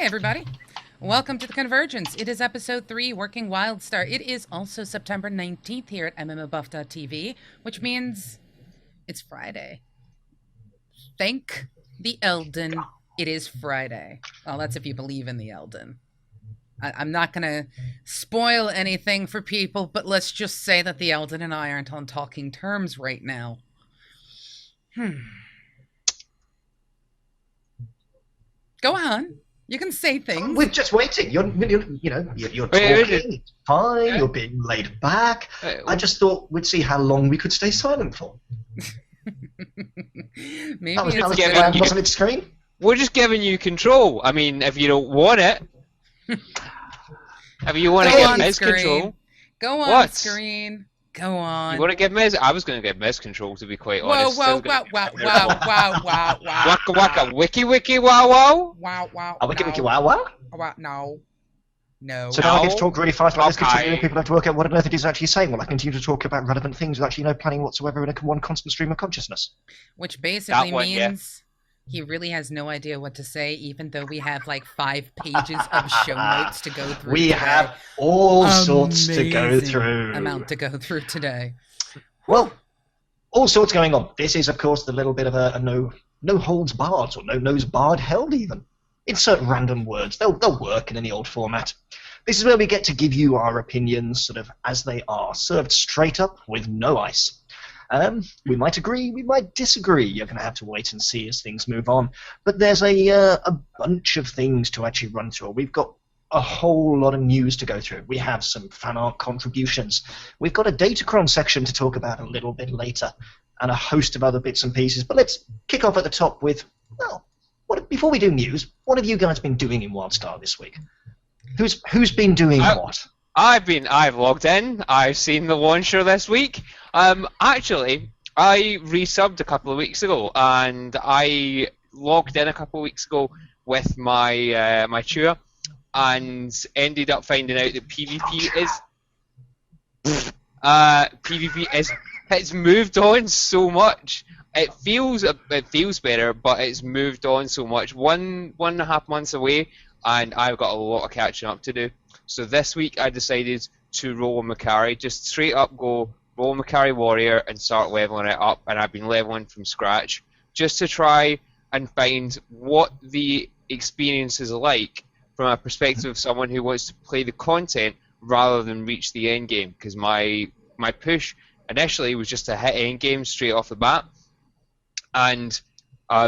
everybody. Welcome to the Convergence. It is episode 3, Working WildStar. It is also September 19th here at MMOBuff.TV, which means it's Friday. Thank the Elden, it is Friday. Well, that's if you believe in the Elden. I'm not going to spoil anything for people, but let's just say that the Elden and I aren't on talking terms right now. Go on. You can say things. We're just waiting. You're talking. It's fine. Yeah. You're being laid back. I just thought we'd see how long we could stay silent for. Maybe that was the plan, wasn't it, Screen? We're just giving you control. I mean, if you don't want it, if you want to give Miz control, go on, Screen. Go on. You want to give Miz? I was going to give Miz control, to be quite honest. Wow, wow. Waka waka, wiki wow wow. Wow. A wiki wow wow? No. So now I get to talk really fast about this, continuing, people have to work out what on earth it is actually saying. Well, I continue to talk about relevant things without actually no planning whatsoever in a one constant stream of consciousness. Which basically means he really has no idea what to say, even though we have like 5 pages of show notes to go through. We have all sorts to go through. Amount to go through today. Well, all sorts going on. This is, of course, the little bit of a no holds barred, or no nose barred held even. Insert random words. They'll work in any old format. This is where we get to give you our opinions sort of as they are, served straight up with no ice. We might agree, we might disagree. You're going to have to wait and see as things move on. But there's a bunch of things to actually run through. We've got a whole lot of news to go through. We have some fan art contributions. We've got a Datachron section to talk about a little bit later, and a host of other bits and pieces. But let's kick off at the top with, well, before we do news, what have you guys been doing in WildStar this week? Who's been doing what? I've logged in. I've seen the launcher this week. Actually, I resubbed a couple of weeks ago, and I logged in a couple of weeks ago with my my Tua, and ended up finding out that it's moved on so much. It feels better, but it's moved on so much. 1.5 months away, and I've got a lot of catching up to do. So this week I decided to roll a Macari, just straight up go roll a Macari Warrior and start leveling it up, and I've been leveling from scratch just to try and find what the experience is like from a perspective of someone who wants to play the content rather than reach the end game, because my push initially was just to hit end game straight off the bat, and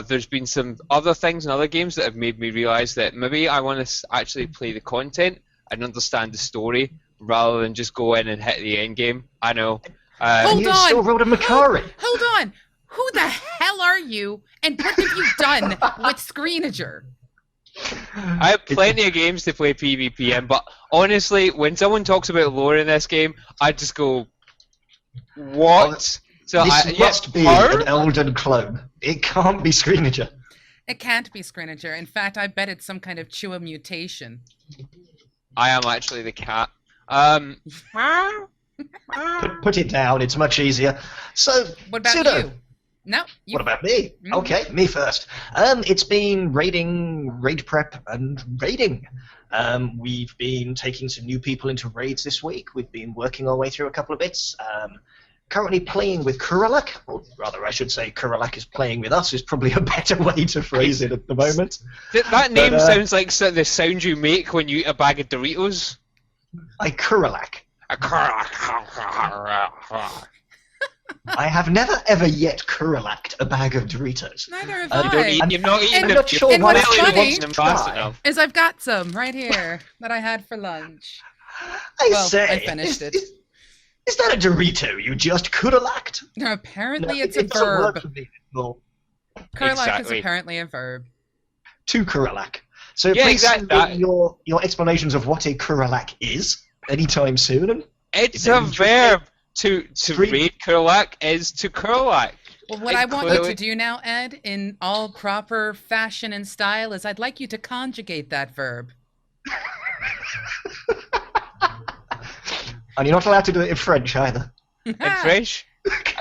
there's been some other things in other games that have made me realise that maybe I want to actually play the content and understand the story rather than just go in and hit the end game. I know. Hold on. Still rolled a Macari. Hold on. Who the hell are you? And what have you done with Screenager? I have plenty of games to play PvP in, but honestly, when someone talks about lore in this game, I just go, what? So this must be an Elden clone. It can't be Screenager. It can't be Screenager. In fact, I bet it's some kind of Chua mutation. I am actually the cat. Put it down. It's much easier. So, what about Pseudo? you? No. What about me? Mm-hmm. Okay, me first. It's been raid prep and raiding. We've been taking some new people into raids this week. We've been working our way through a couple of bits. Currently playing with Kuralak, or rather I should say Kuralak is playing with us, is probably a better way to phrase it at the moment. That name sounds like the sound you make when you eat a bag of Doritos. Kuralak. A Kuralak. I have never ever yet Kuralaked a bag of Doritos. Neither have I. You've not eaten them. And what's funny fast is I've got some right here that I had for lunch. I finished it. Is that a Dorito you just Kuralaked? No, apparently it's a verb. Kuralak is Exactly. apparently a verb. To Kuralak. So please send me your explanations of what a Kuralak is anytime soon. And it's a verb. To raid Kuralak is to Kuralak. Well, what I want you to do now, Ed, in all proper fashion and style, is I'd like you to conjugate that verb. And you're not allowed to do it in French either. In French?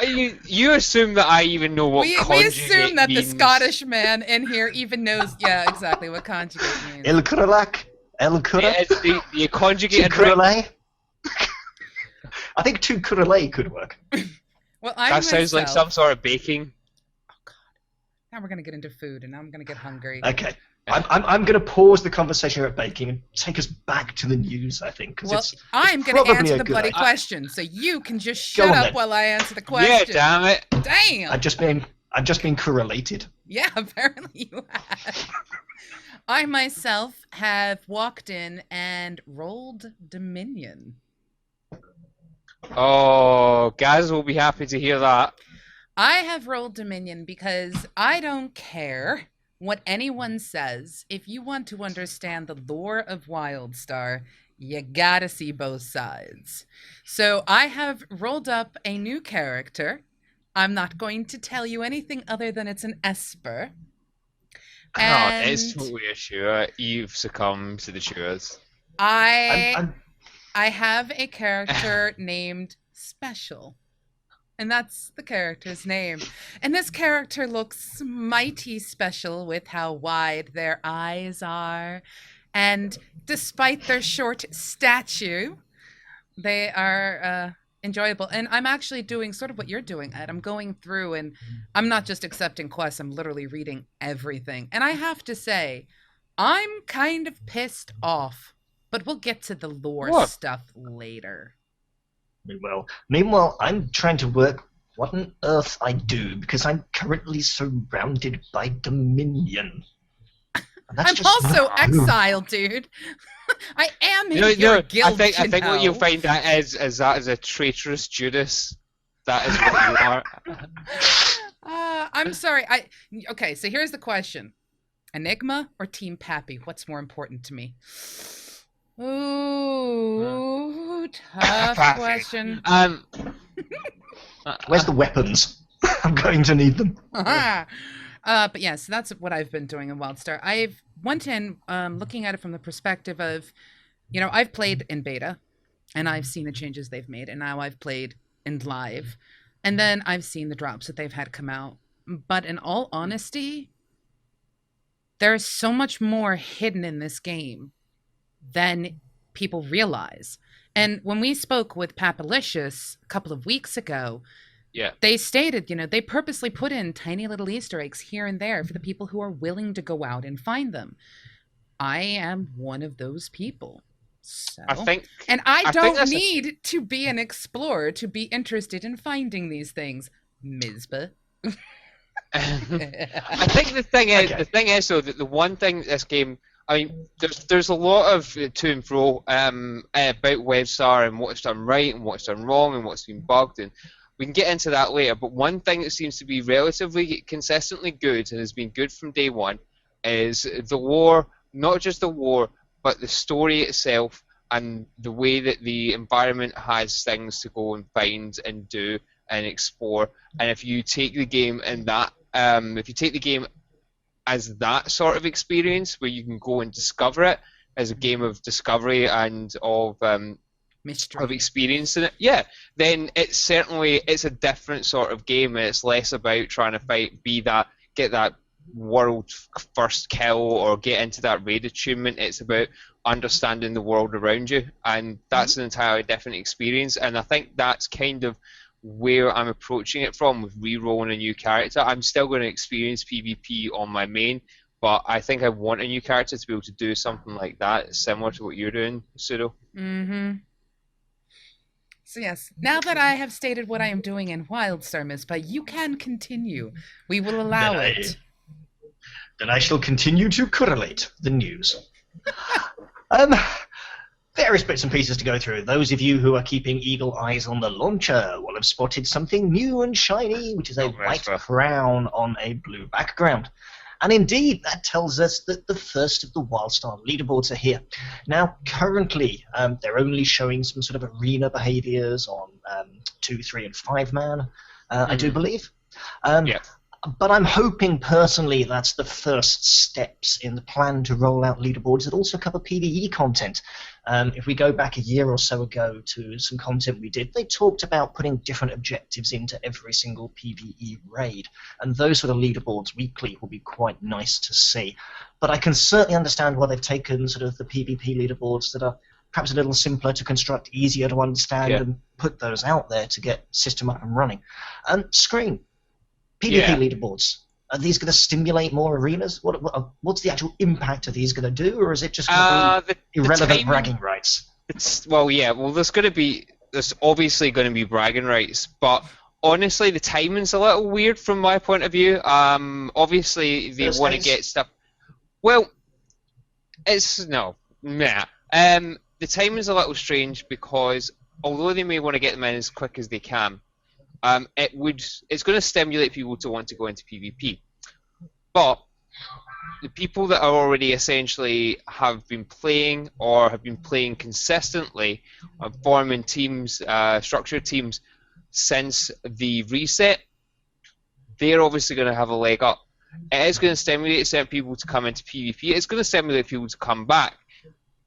You assume that I even know what We conjugate assume that means. the Scottish man in here even knows, yeah, exactly what conjugate means. Il Kuralak? El Kura? It's the conjugated Kurale? I think two Kurale could work. Well, I That sounds like some sort of baking. Oh God! Now we're gonna get into food, and now I'm gonna get hungry. Okay. I'm going to pause the conversation about baking and take us back to the news, I think. 'Cause Well, it's I'm going to probably answer a the good bloody idea. question, so you can just Go shut on up then. while I answer the Yeah, question. damn it. Damn! I've just been correlated. Yeah, apparently you have. I myself have walked in and rolled Dominion. Oh, Gaz will be happy to hear that. I have rolled Dominion because I don't care what anyone says. If you want to understand the lore of WildStar, you gotta see both sides. So I have rolled up a new character. I'm not going to tell you anything other than it's an Esper. Oh, it's And totally a sure. You've succumbed to the chures. I have a character named Special. And that's the character's name. And this character looks mighty special with how wide their eyes are. And despite their short stature, they are enjoyable. And I'm actually doing sort of what you're doing, Ed. I'm going through and I'm not just accepting quests, I'm literally reading everything. And I have to say, I'm kind of pissed off. But we'll get to the lore stuff later. Meanwhile, I'm trying to work what on earth I do because I'm currently surrounded by Dominion. And that's I'm just also not- exiled, dude. I am in your guild. I think what you'll find that is that is a traitorous Judas. That is what you are. I'm sorry. Okay, so here's the question: Enigma or Team Pappy? What's more important to me? Ooh, tough question. Where's the weapons? I'm going to need them. But yeah, so that's what I've been doing in WildStar. I've went in looking at it from the perspective of, I've played in beta, and I've seen the changes they've made, and now I've played in live, and then I've seen the drops that they've had come out. But in all honesty, there's so much more hidden in this game than people realize. And when we spoke with Papalicious a couple of weeks ago, Yeah. they stated, they purposely put in tiny little Easter eggs here and there for the people who are willing to go out and find them. I am one of those people. So, I think I think don't that's need to be an explorer to be interested in finding these things, Mizpah. I think the thing is though that the one thing this game, I mean, there's a lot of to and fro about WildStar and what's done right and what's done wrong and what's been bugged, and we can get into that later. But one thing that seems to be relatively consistently good and has been good from day one is the lore, not just the lore, but the story itself and the way that the environment has things to go and find and do and explore. And if you take the game in that, if you take the game as that sort of experience where you can go and discover it as a game of discovery and of Mystery. experience in it, yeah, then it's a different sort of game. It's less about trying to get that world first kill or get into that raid achievement. It's about understanding the world around you, and that's an entirely different experience. And I think that's kind of where I'm approaching it from with re-rolling a new character. I'm still going to experience PvP on my main, but I think I want a new character to be able to do something like that, similar to what you're doing, Pseudo. Mm-hmm. So yes, now that I have stated what I am doing in WildStar, Mizpah, you can continue. We will allow it. Then I shall continue to correlate the news. Various bits and pieces to go through. Those of you who are keeping eagle eyes on the launcher will have spotted something new and shiny, which is a white crown on a blue background. And indeed, that tells us that the first of the WildStar leaderboards are here. Now, currently, they're only showing some sort of arena behaviors on 2, 3, and 5 man, I do believe. Yeah. But I'm hoping personally that's the first steps in the plan to roll out leaderboards that also cover PvE content. If we go back a year or so ago to some content we did, they talked about putting different objectives into every single PvE raid, and those sort of leaderboards weekly will be quite nice to see. But I can certainly understand why they've taken sort of the PvP leaderboards that are perhaps a little simpler to construct, easier to understand, and put those out there to get system up and running. And Screen, PvP leaderboards. Are these going to stimulate more arenas? What's the actual impact of these going to do, or is it just going to be irrelevant bragging rights? There's obviously going to be bragging rights, but honestly, the timing's a little weird from my point of view. Obviously, they want to get stuff. Well, the timing's a little strange because although they may want to get them in as quick as they can, it's going to stimulate people to want to go into PvP. But the people that are already essentially have been playing or have been playing consistently, forming teams, structured teams since the reset, they're obviously going to have a leg up. It is going to stimulate certain people to come into PvP. It's going to stimulate people to come back.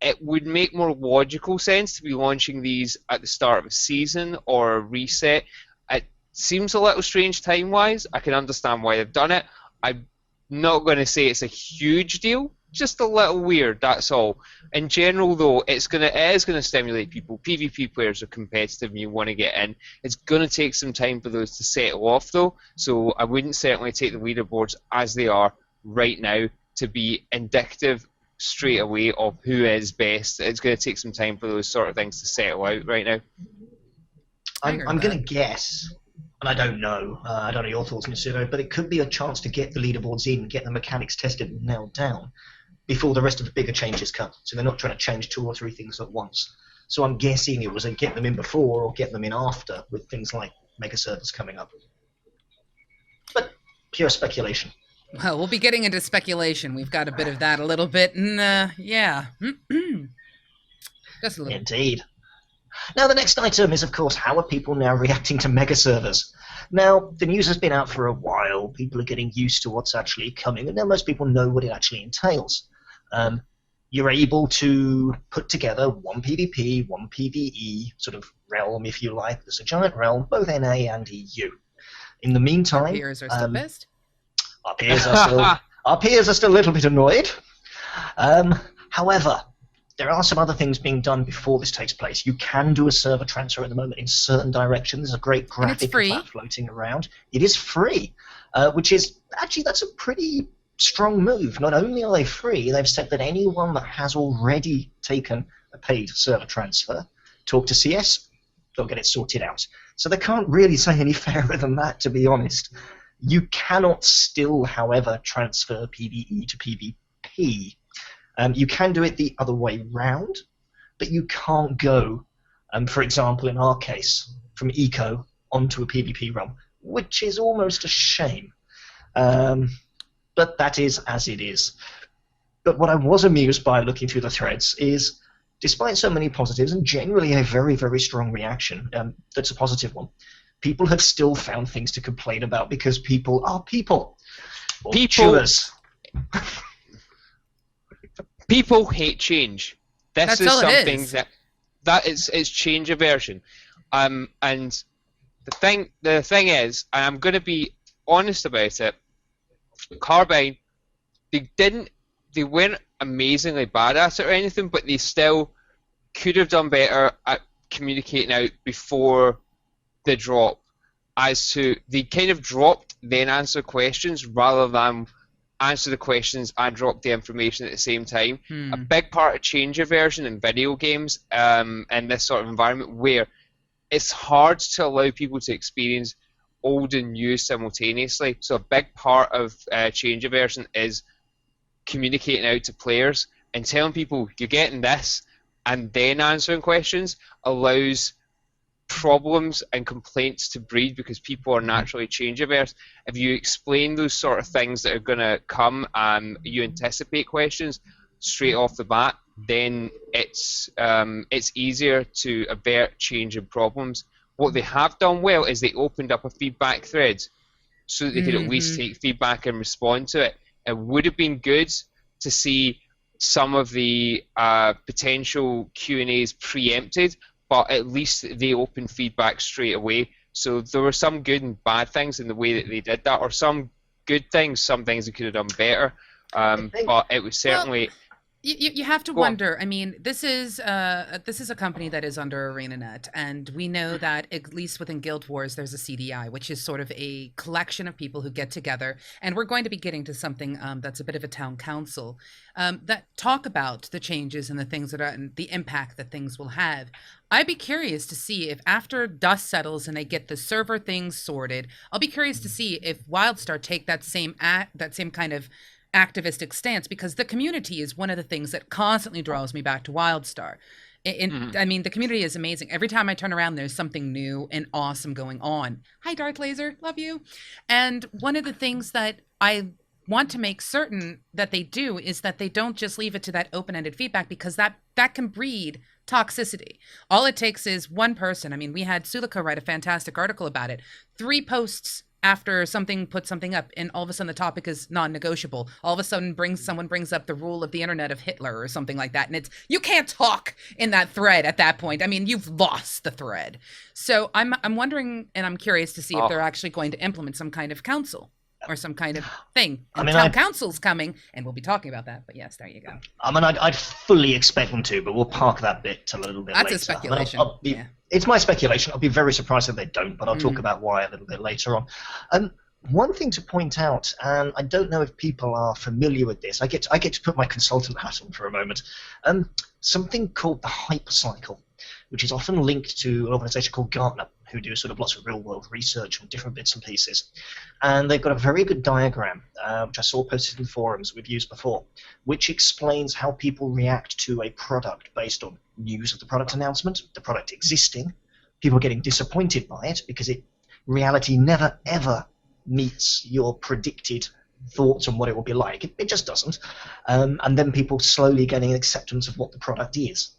It would make more logical sense to be launching these at the start of a season or a reset. It seems a little strange time-wise. I can understand why they've done it. I'm not going to say it's a huge deal, just a little weird, that's all. In general, though, it is going to stimulate people. PvP players are competitive and you want to get in. It's going to take some time for those to settle off, though, so I wouldn't certainly take the leaderboards as they are right now to be indicative straight away of who is best. It's going to take some time for those sort of things to settle out right now. I'm going to guess, and I don't know your thoughts, Pseudo, but it could be a chance to get the leaderboards in, get the mechanics tested and nailed down before the rest of the bigger changes come. So they're not trying to change 2 or 3 things at once. So I'm guessing it was a get them in before or get them in after with things like mega servers coming up. But pure speculation. Well, we'll be getting into speculation. We've got a bit of that a little bit, and yeah. Just a little. Indeed. Now, the next item is, of course, how are people now reacting to mega servers? Now, the news has been out for a while. People are getting used to what's actually coming, and now most people know what it actually entails. You're able to put together one PvP, one PvE sort of realm, if you like. There's a giant realm, both NA and EU. In the meantime, Our peers are still pissed. Our peers are still a little bit annoyed. However, there are some other things being done before this takes place. You can do a server transfer at the moment in certain directions. There's a great graphic of that floating around. It is free, which is actually that's a pretty strong move. Not only are they free, they've said that anyone that has already taken a paid server transfer, talk to CS, they'll get it sorted out. So they can't really say any fairer than that, to be honest. You cannot still, however, transfer PvE to PvP. You can do it the other way round, but you can't go, for example, in our case, from Eco onto a PvP realm, which is almost a shame. But that is as it is. But what I was amused by looking through the threads is, despite so many positives and generally a very, very strong reaction, that's a positive one, people have still found things to complain about because people are people. Or chewers. People hate change. This That's is all it something is. that is change aversion. And the thing is, and I'm going to be honest about it, Carbine, they weren't amazingly bad at it or anything, but they still could have done better at communicating out before the drop. As to, they kind of dropped, then answer questions rather than answer the questions and drop the information at the same time. A big part of change aversion in video games, in this sort of environment where it's hard to allow people to experience old and new simultaneously. So a big part of change aversion is communicating out to players and telling people you're getting this and then answering questions allows problems and complaints to breed because people are naturally change averse. If you explain those sort of things that are going to come and you anticipate questions straight off the bat, then it's easier to avert change and problems. What they have done well is they opened up a feedback thread so that they could at least take feedback and respond to it. It would have been good to see some of the potential Q&As preempted, but at least they opened feedback straight away. So there were some good and bad things in the way that they did that, or some good things, some things they could have done better. But it was certainly... You have to wonder. I mean, this is a company that is under ArenaNet, and we know that at least within Guild Wars, there's a CDI, which is sort of a collection of people who get together, and we're going to be getting to something that's a bit of a town council that talk about the changes and the things that are and the impact that things will have. I'd be curious to see if after dust settles and they get the server things sorted, I'll be curious to see if WildStar take that same kind of activistic stance, because the community is one of the things that constantly draws me back to WildStar. I mean, the community is amazing. Every time I turn around, there's something new and awesome going on. Hi, Darth Laser. Love you. And one of the things that I want to make certain that they do is that they don't just leave it to that open-ended feedback, because that can breed toxicity. All it takes is one person. I mean, we had Sulika write a fantastic article about it. 3 posts after something puts something up, and all of a sudden the topic is non-negotiable. All of a sudden someone brings up the rule of the internet of Hitler or something like that, and it's, you can't talk in that thread at that point. I mean, you've lost the thread. So I'm wondering, and I'm curious to see if they're actually going to implement some kind of council or some kind of thing. And town council's coming, and we'll be talking about that. But yes, there you go. I mean, I'd fully expect them to, but we'll park that bit till a little bit later. That's a speculation. It's my speculation. I'll be very surprised if they don't, but I'll talk about why a little bit later on. One thing to point out, and I don't know if people are familiar with this, I get to put my consultant hat on for a moment, something called the hype cycle, which is often linked to an organization called Gartner, who do sort of lots of real-world research on different bits and pieces. And they've got a very good diagram, which I saw posted in forums we've used before, which explains how people react to a product based on news of the product announcement, the product existing, people getting disappointed by it because reality never, ever meets your predicted thoughts on what it will be like. It just doesn't. And then people slowly getting an acceptance of what the product is.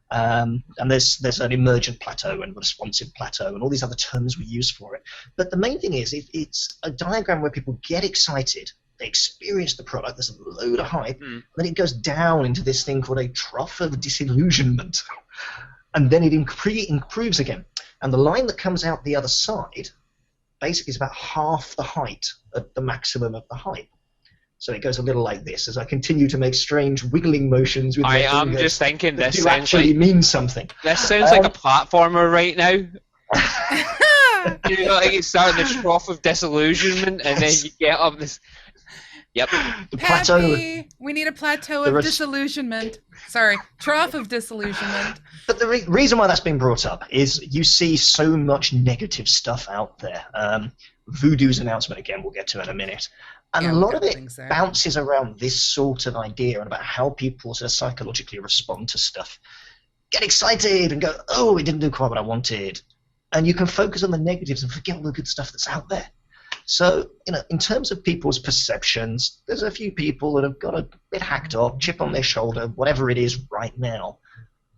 And there's an emergent plateau and responsive plateau and all these other terms we use for it. But the main thing is it's a diagram where people get excited, they experience the product, there's a load of hype, and then it goes down into this thing called a trough of disillusionment. And then it improves again. And the line that comes out the other side basically is about half the height at the maximum of the hype. So it goes a little like this, as I continue to make strange wiggling motions with my I'm fingers just thinking that this do actually mean something. This sounds like a platformer right now. You know, like you start in the trough of disillusionment, and then you get up this... Yep. The plateau. We need a plateau of disillusionment. Sorry, trough of disillusionment. But the reason why that's been brought up is you see so much negative stuff out there. Voodoo's announcement, again, we'll get to in a minute. And a lot of it bounces around this sort of idea and about how people sort of psychologically respond to stuff. Get excited and go, oh, it didn't do quite what I wanted. And you can focus on the negatives and forget all the good stuff that's out there. So, you know, in terms of people's perceptions, there's a few people that have got a bit hacked off, chip on their shoulder, whatever it is right now.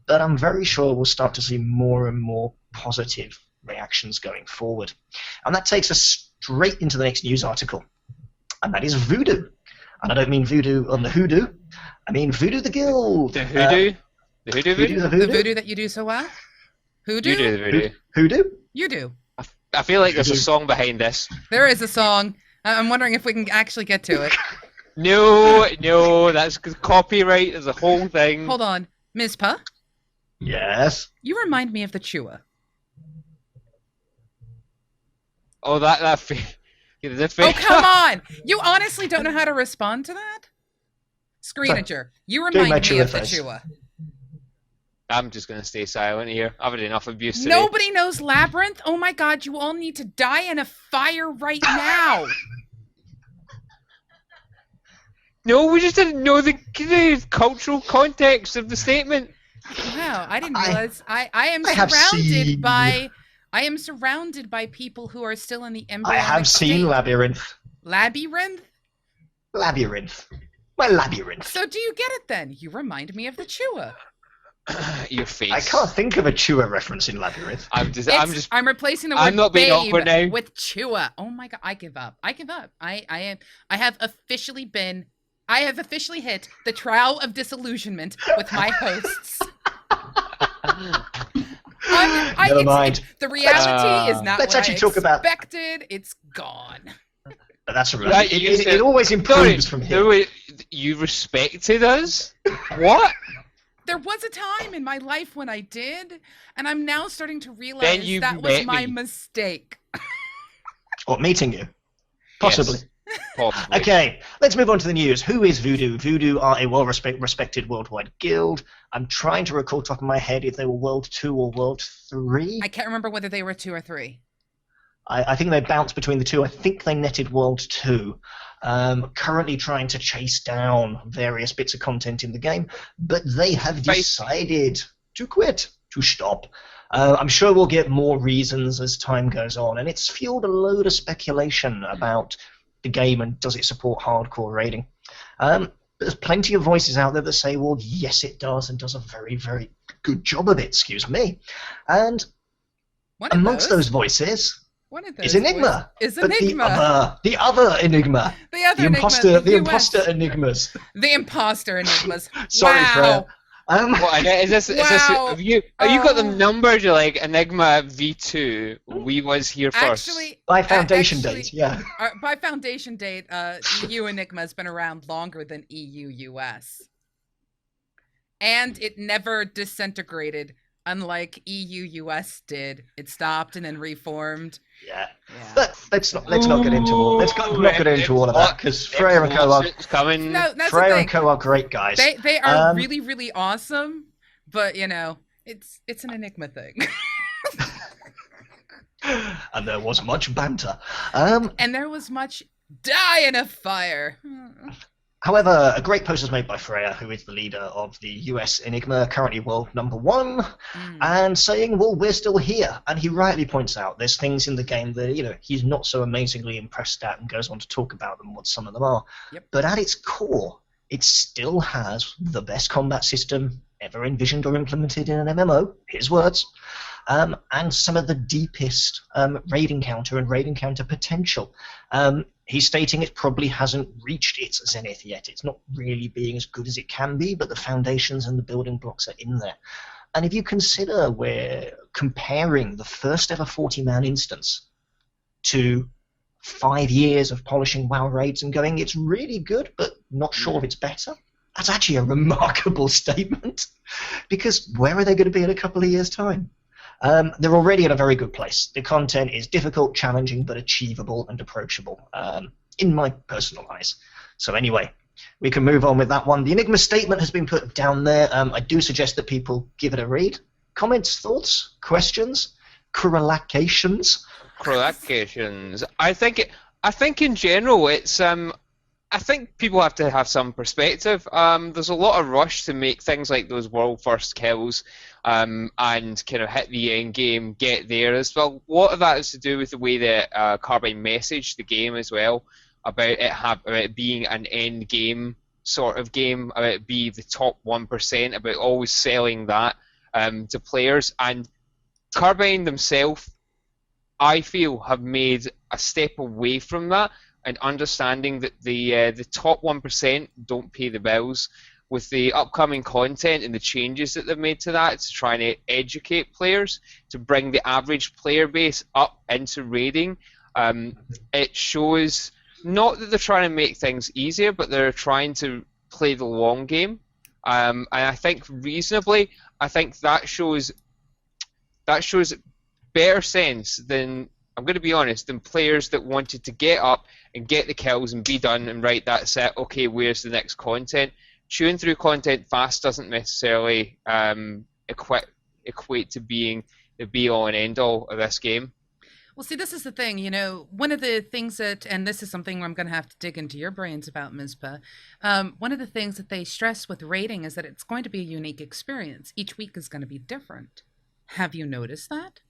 But I'm very sure we'll start to see more and more positive reactions going forward. And that takes us straight into the next news article. And that is Voodoo. And I don't mean Voodoo on the hoodoo. I mean Voodoo the Guild. The hoodoo? The hoodoo voodoo? The voodoo that you do so well? Hoodoo? You do the voodoo. Hoodoo? You do. I feel like there's a song behind this. There is a song. I'm wondering if we can actually get to it. No, that's copyright. There's a whole thing. Hold on. Mizpah? Yes? You remind me of the Chewa. Oh, that oh, come on! You honestly don't know how to respond to that? Screenager, you remind me of the Chewa. I'm just going to stay silent here. I've had enough abuse today. Nobody knows Labyrinth? Oh my god, you all need to die in a fire right now! No, we just didn't know the cultural context of the statement. Wow, I didn't realize. I am surrounded by people who are still in the embryonic I have seen Labyrinth. Labyrinth? Labyrinth. My Labyrinth. So do you get it then? You remind me of the Chewa. Your face. I can't think of a Chua reference in Labyrinth. I'm replacing the word I'm not being babe awkward now. with Chua. Oh my god, I give up. I have officially hit the trial of disillusionment with my hosts. Never mind. The reality is not let's what actually I talk about- expected. It's gone. That's right. It always improves from here. You respected us? What? There was a time in my life when I did, and I'm now starting to Then realize you that was met my me. mistake. Or meeting you. Possibly. Yes, possibly. Okay, let's move on to the news. Who is Voodoo? Voodoo are a well-respected worldwide guild. I'm trying to recall top of my head if they were World 2 or World 3. I can't remember whether they were 2 or 3. I think they bounced between the two. I think they netted World 2. Currently trying to chase down various bits of content in the game, but they have decided to quit, to stop. I'm sure we'll get more reasons as time goes on, and it's fueled a load of speculation about the game and does it support hardcore raiding. There's plenty of voices out there that say, well, yes, it does, and does a very, very good job of it, excuse me. And amongst those voices... One of those is Enigma. Is but Enigma. the other Enigma. The imposter Enigmas. The imposter Enigmas. Sorry, wow. Freya. What, is this, have you got the numbers? You're like Enigma V2. We was here first. Actually, by foundation date, yeah. By foundation date, EU Enigma has been around longer than EU US, and it never disintegrated. Unlike EU US did, it stopped and then reformed. Yeah. Let's not get into all. Let's not get into all of that because Freya and Co are Freya and Co are great guys. They are really, really awesome, but you know it's an Enigma thing. And there was much banter. And there was much die in a fire. However, a great post was made by Freya, who is the leader of the US Enigma, currently world number 1, and saying, well, we're still here. And he rightly points out there's things in the game that, you know, he's not so amazingly impressed at and goes on to talk about them, what some of them are. Yep. But at its core, it still has the best combat system ever envisioned or implemented in an MMO, his words, and some of the deepest raid encounter and raid encounter potential. He's stating it probably hasn't reached its zenith yet. It's not really being as good as it can be, but the foundations and the building blocks are in there. And if you consider we're comparing the first ever 40-man instance to 5 years of polishing WoW raids and going, it's really good, but not sure if it's better, that's actually a remarkable statement. Because where are they going to be in a couple of years' time? They're already in a very good place. The content is difficult, challenging, but achievable and approachable, in my personal eyes. So anyway, we can move on with that one. The Enigma statement has been put down there. I do suggest that people give it a read. Comments, thoughts, questions, correlations? Correlations. I think in general it's I think people have to have some perspective. There's a lot of rush to make things like those world first kills and kind of hit the end game, get there as well. A lot of that is to do with the way that Carbine messaged the game as well, about it being an end game sort of game, about it being the top 1%, about always selling that to players. And Carbine themselves, I feel, have made a step away from that, and understanding that the top 1% don't pay the bills. With the upcoming content and the changes that they've made to that, to try and educate players, to bring the average player base up into raiding, it shows not that they're trying to make things easier, but they're trying to play the long game. And I think reasonably, I think that shows better sense than, I'm going to be honest, than players that wanted to get up and get the kills and be done and right, that's it, okay, where's the next content? Chewing through content fast doesn't necessarily equate to being the be-all and end-all of this game. Well, see, this is the thing, you know, one of the things that, and this is something where I'm going to have to dig into your brains about, Mizpah, one of the things that they stress with raiding is that it's going to be a unique experience. Each week is going to be different. Have you noticed that?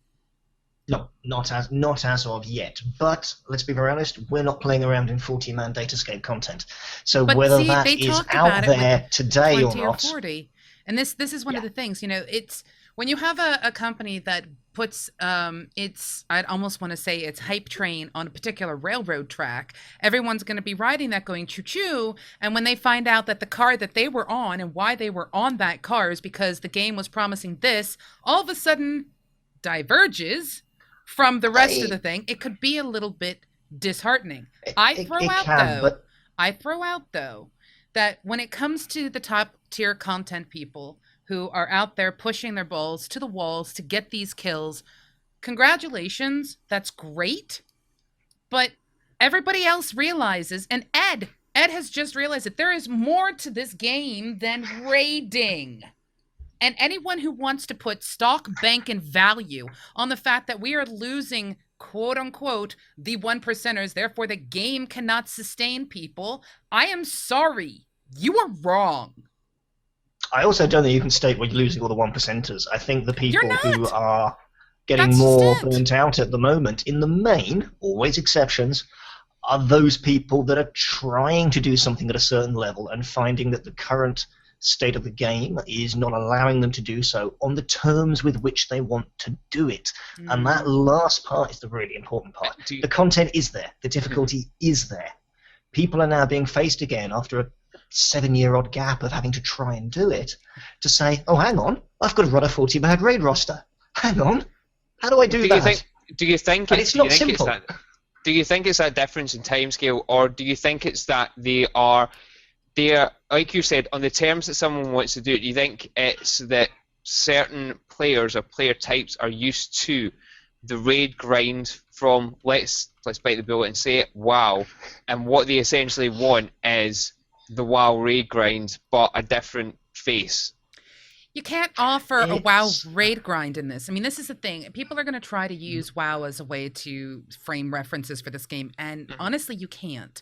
No, not as of yet. But let's be very honest, we're not playing around in 40-man Datascape content. So but whether see, that they is talked out about there it today or 20 not, or 40, And this is one of the things, it's when you have a company that puts I'd almost want to say its hype train on a particular railroad track, everyone's going to be riding that going choo choo, and when they find out that the car that they were on and why they were on that car is because the game was promising this, all of a sudden diverges from the rest of the thing, it could be a little bit disheartening. I throw out though that when it comes to the top tier content people who are out there pushing their balls to the walls to get these kills, congratulations, that's great. But everybody else realizes, and Ed has just realized that there is more to this game than raiding. And anyone who wants to put stock, bank, and value on the fact that we are losing, quote unquote, the 1%ers, therefore the game cannot sustain people, I am sorry. You are wrong. I also don't think you can state we're losing all the 1%ers. I think the people who are getting That's more just it. burnt out at the moment, in the main, always exceptions, are those people that are trying to do something at a certain level and finding that the current state of the game is not allowing them to do so on the terms with which they want to do it. And that last part is the really important part. The content is there. The difficulty is there. People are now being faced again after a 7-year-old gap of having to try and do it, to say, oh, hang on, I've got to run a 40-man raid roster. Hang on, how do I do that? Do you think it's not simple? Do you think it's that difference in timescale, or do you think it's that they are, like you said, on the terms that someone wants to do it? Do you think it's that certain players or player types are used to the raid grind from, let's bite the bullet and say it, WoW, and what they essentially want is the WoW raid grind, but a different face? You can't offer a WoW raid grind in this. I mean, this is the thing. People are going to try to use WoW as a way to frame references for this game, and honestly, you can't.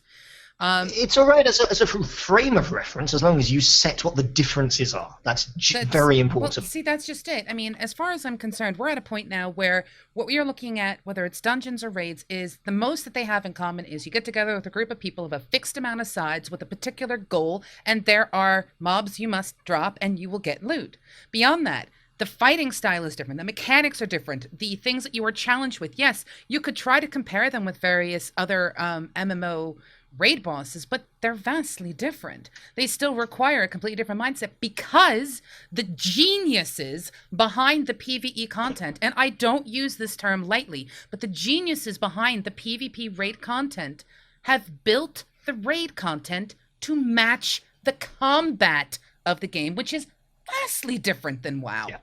It's all right as a frame of reference as long as you set what the differences are. That's very important. Well, see, that's just it. I mean, as far as I'm concerned, we're at a point now where what we are looking at, whether it's dungeons or raids, is the most that they have in common is you get together with a group of people of a fixed amount of sides with a particular goal, and there are mobs you must drop and you will get loot. Beyond that, the fighting style is different. The mechanics are different. The things that you are challenged with, yes, you could try to compare them with various other MMO raid bosses, but they're vastly different. They still require a completely different mindset because the geniuses behind the PvE content, and I don't use this term lightly, but the geniuses behind the PvP raid content have built the raid content to match the combat of the game, which is vastly different than WoW. Yeah.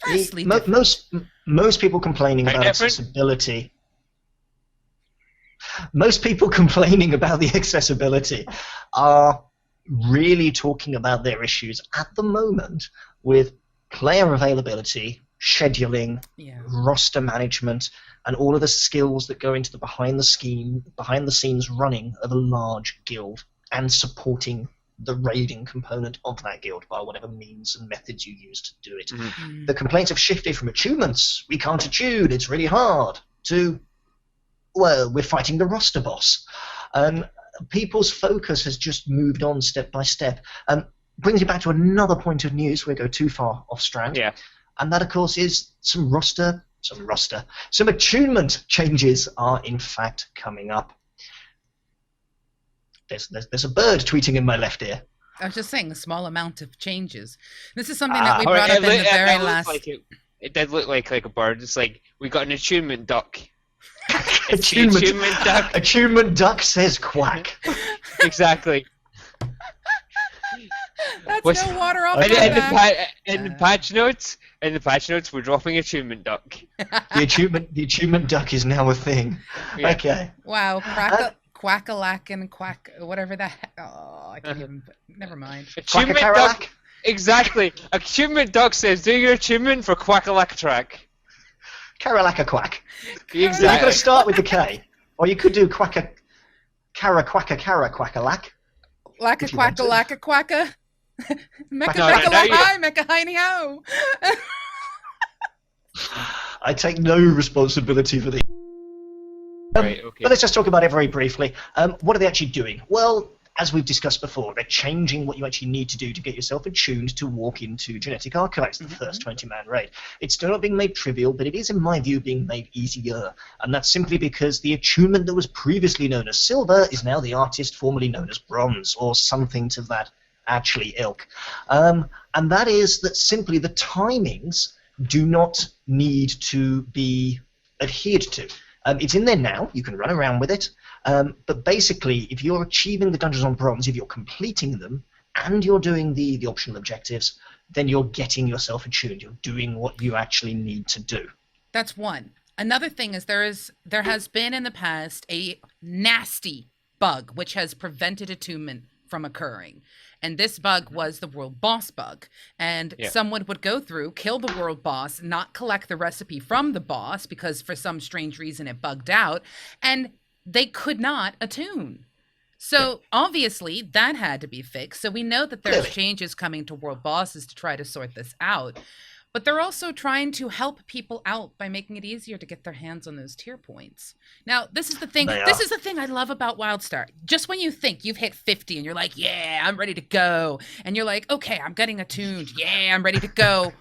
Vastly different. Most people complaining about accessibility. Most people complaining about the accessibility are really talking about their issues at the moment with player availability, scheduling, roster management, and all of the skills that go into the behind the scenes running of a large guild and supporting the raiding component of that guild by whatever means and methods you use to do it. Mm-hmm. The complaints have shifted from attunements, we can't attune, it's really hard, to, well, we're fighting the roster boss. People's focus has just moved on step by step. Brings you back to another point of news. We go too far off strand. Yeah. And that, of course, is some attunement changes are in fact coming up. There's a bird tweeting in my left ear. I was just saying a small amount of changes. This is something that we brought up in the very last. It did look like a bird. It's like we got an attunement duck. Attunement duck says quack. Exactly. That's no water off my back. In the patch notes, we're dropping attunement duck. The attunement duck is now a thing. Yeah. Okay. Wow. Quack-a-lack and quack, whatever that. Oh, I can't even. Never mind. Attunement duck. Exactly. Attunement duck says, do your attunement for quack-a-lack-a-track. Caralacca-quack. Exactly. You've got to start with the K. Or you could do quacka-quacka-quacka-lack. Lacka-quacka-lacka-quacka. Mecca-mecca-la-hi-mecca-hi-ni-ho. I take no responsibility for the. Right, okay. But let's just talk about it very briefly. What are they actually doing? Well, as we've discussed before, they're changing what you actually need to do to get yourself attuned to walk into Genetic Archives, the first 20-man raid. It's still not being made trivial, but it is, in my view, being made easier. And that's simply because the attunement that was previously known as Silver is now the artist formerly known as Bronze, or something to that actually ilk. And that is that simply the timings do not need to be adhered to. It's in there now, you can run around with it, but basically if you're achieving the dungeons on Bronze, if you're completing them, and you're doing the optional objectives, then you're getting yourself attuned, you're doing what you actually need to do. That's one. Another thing is there has been in the past a nasty bug which has prevented attunement from occurring. And this bug was the world boss bug. And someone would go through, kill the world boss, not collect the recipe from the boss because for some strange reason it bugged out, and they could not attune. So obviously that had to be fixed. So we know that there's changes coming to world bosses to try to sort this out. But they're also trying to help people out by making it easier to get their hands on those tier points. Now, this is the thing. This is the thing I love about WildStar. Just when you think you've hit 50 and you're like, yeah, I'm ready to go. And you're like, okay, I'm getting attuned. Yeah, I'm ready to go.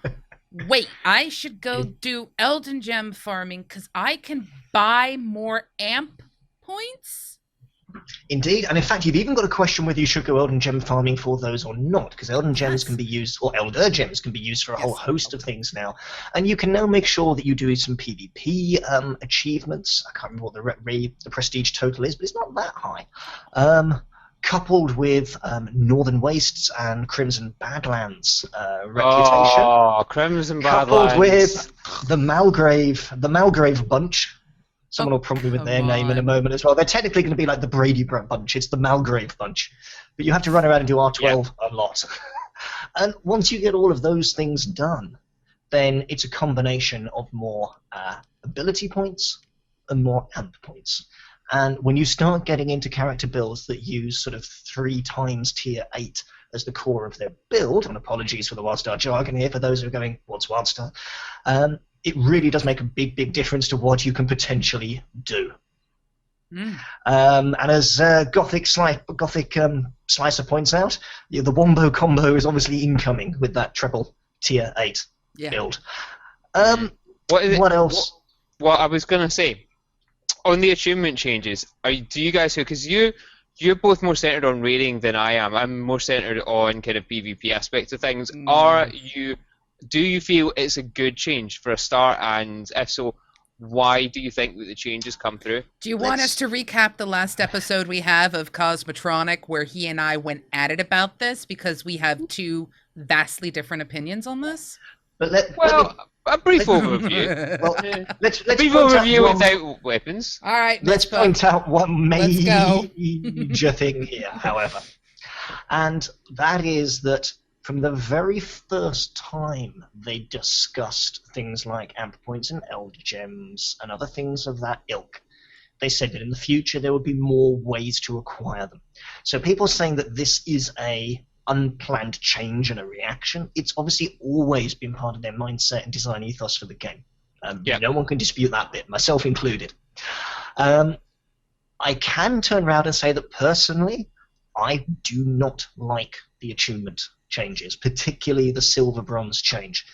Wait, I should go do Elden Gem farming because I can buy more amp points? Indeed, and in fact, you've even got a question whether you should go Elden Gem farming for those or not, because Elden Gems can be used, or Elder Gems can be used for a whole host of things now. And you can now make sure that you do some PvP achievements. I can't remember what the prestige total is, but it's not that high. Coupled with Northern Wastes and Crimson Badlands reputation. Oh, Crimson Badlands. Coupled with the Malgrave Bunch. Someone will prompt me with their name in a moment as well. They're technically going to be like the Brady Bunch. It's the Malgrave Bunch. But you have to run around and do R12 a lot. And once you get all of those things done, then it's a combination of more ability points and more amp points. And when you start getting into character builds that use sort of 3 times tier 8 as the core of their build, and apologies for the WildStar jargon here for those who are going, what's WildStar? It really does make a big, big difference to what you can potentially do. And as Gothic Slicer points out, the Wombo combo is obviously incoming with that triple tier 8 build. What else? Well, I was going to say, on the attunement changes, do you guys, because you're both more centered on raiding than I am. I'm more centered on kind of PvP aspects of things. Do you feel it's a good change for a start, and if so, why do you think that the changes come through? Do you want us to recap the last episode we have of Cosmotronic where he and I went at it about this because we have 2 vastly different opinions on this? But a brief overview. Well, let's brief overview without weapons. All right. Let's point out one major thing here, however. And that is that from the very first time they discussed things like amp points and Elder Gems and other things of that ilk, they said that in the future there would be more ways to acquire them. So people saying that this is a unplanned change and a reaction, it's obviously always been part of their mindset and design ethos for the game. No one can dispute that bit, myself included. I can turn around and say that personally, I do not like the attunement changes, particularly the silver bronze change.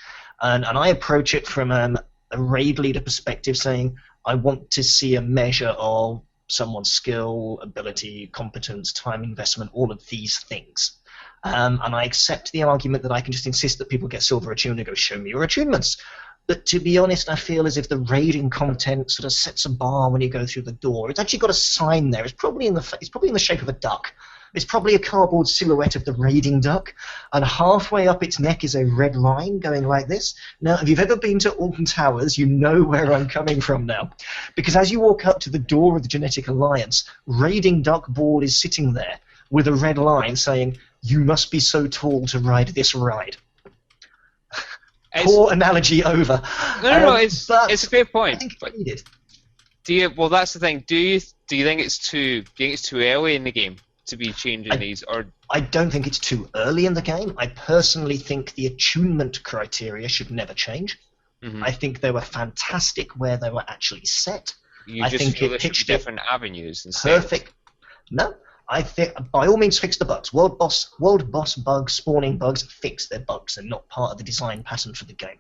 And I approach it from a raid leader perspective, saying I want to see a measure of someone's skill, ability, competence, time investment, all of these things. And I accept the argument that I can just insist that people get silver attuned and go, show me your attunements. But to be honest, I feel as if the raiding content sort of sets a bar when you go through the door. It's actually got a sign there. It's probably in the shape of a duck. It's probably a cardboard silhouette of the raiding duck, and halfway up its neck is a red line going like this. Now, if you've ever been to Alton Towers, you know where I'm coming from now. Because as you walk up to the door of the Genetic Alliance, raiding duck board is sitting there with a red line saying, you must be so tall to ride this ride. Poor analogy over. No, it's a fair point. I think it's needed. Well, that's the thing. Do you think it's too early in the game to be changing these, or I don't think it's too early in the game. I personally think the attunement criteria should never change. I think they were fantastic where they were actually set. I think feel there should be different avenues instead. Perfect. No, I think, by all means, fix the bugs. World boss bugs, spawning bugs, fix their bugs. They're not part of the design pattern for the game.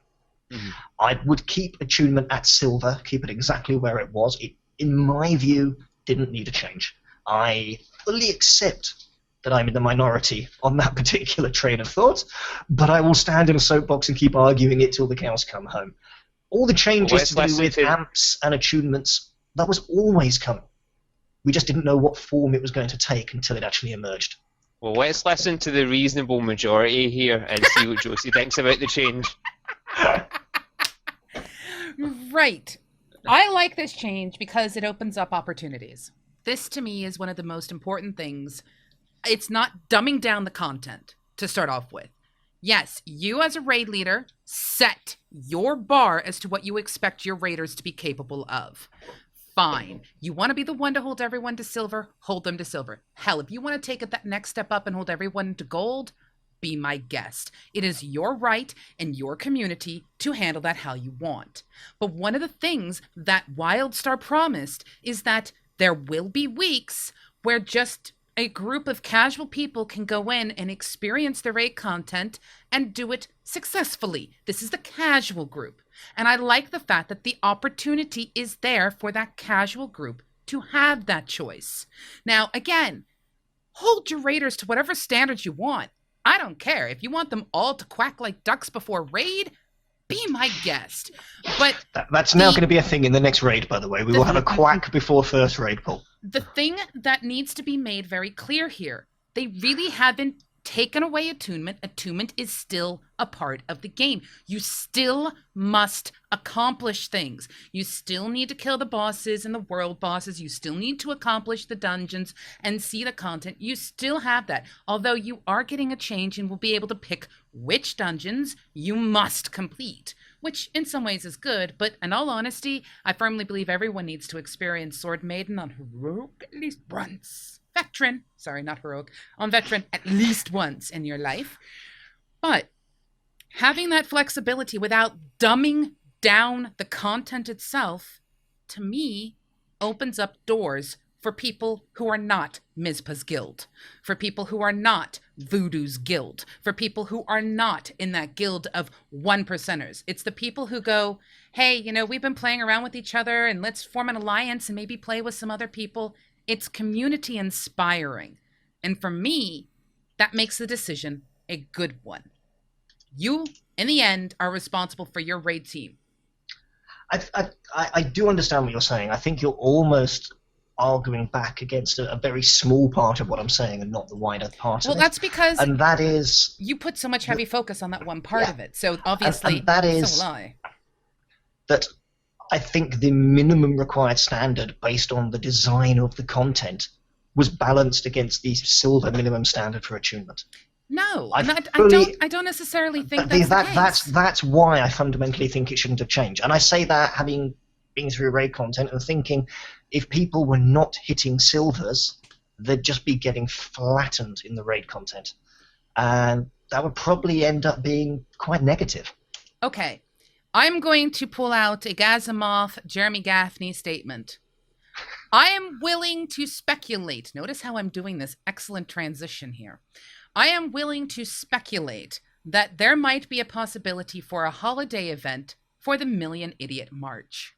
Mhm. I would keep attunement at silver, keep it exactly where it was. It, in my view, didn't need a change. I fully accept that I'm in the minority on that particular train of thought, but I will stand in a soapbox and keep arguing it till the cows come home. All the changes to do with amps and attunements, that was always coming. We just didn't know what form it was going to take until it actually emerged. Well, let's listen to the reasonable majority here and see what Josie thinks about the change. Right. I like this change because it opens up opportunities. This, to me, is one of the most important things. It's not dumbing down the content to start off with. Yes, you as a raid leader set your bar as to what you expect your raiders to be capable of. Fine. You want to be the one to hold everyone to silver, hold them to silver. Hell, if you want to take it that next step up and hold everyone to gold, be my guest. It is your right and your community to handle that how you want. But one of the things that WildStar promised is that there will be weeks where just a group of casual people can go in and experience the raid content and do it successfully. This is the casual group. And I like the fact that the opportunity is there for that casual group to have that choice. Now, again, hold your raiders to whatever standards you want. I don't care. If you want them all to quack like ducks before raid, be my guest. But that's now going to be a thing in the next raid, by the way. We will have a quack before first raid pull. The thing that needs to be made very clear here, they really haven't taken away attunement. Attunement is still a part of the game. You still must accomplish things. You still need to kill the bosses and the world bosses. You still need to accomplish the dungeons and see the content. You still have that. Although you are getting a change and will be able to pick which dungeons you must complete, which in some ways is good, but in all honesty, I firmly believe everyone needs to experience Sword Maiden on Heroic at least once. Veteran, sorry, not Heroic, on Veteran at least once in your life. But having that flexibility without dumbing down the content itself, to me, opens up doors for people who are not Mizpah's guild, for people who are not Voodoo's guild, for people who are not in that guild of 1%ers. It's the people who go, hey, you know, we've been playing around with each other and let's form an alliance and maybe play with some other people. It's community inspiring. And for me, that makes the decision a good one. You, in the end, are responsible for your raid team. I do understand what you're saying. I think you're almost arguing back against a very small part of what I'm saying and not the wider part of it. Well, that's because and that is, you put so much heavy focus on that one part of it. So obviously, and that is, so will I. That I think the minimum required standard based on the design of the content was balanced against the silver minimum standard for attunement. No, I don't necessarily think that's the case. That's why I fundamentally think it shouldn't have changed. And I say that having been through raid content and thinking if people were not hitting silvers, they'd just be getting flattened in the raid content. And that would probably end up being quite negative. Okay. I'm going to pull out a Gazimov, Jeremy Gaffney statement. I am willing to speculate. Notice how I'm doing this excellent transition here. I am willing to speculate that there might be a possibility for a holiday event for the Million Idiot March.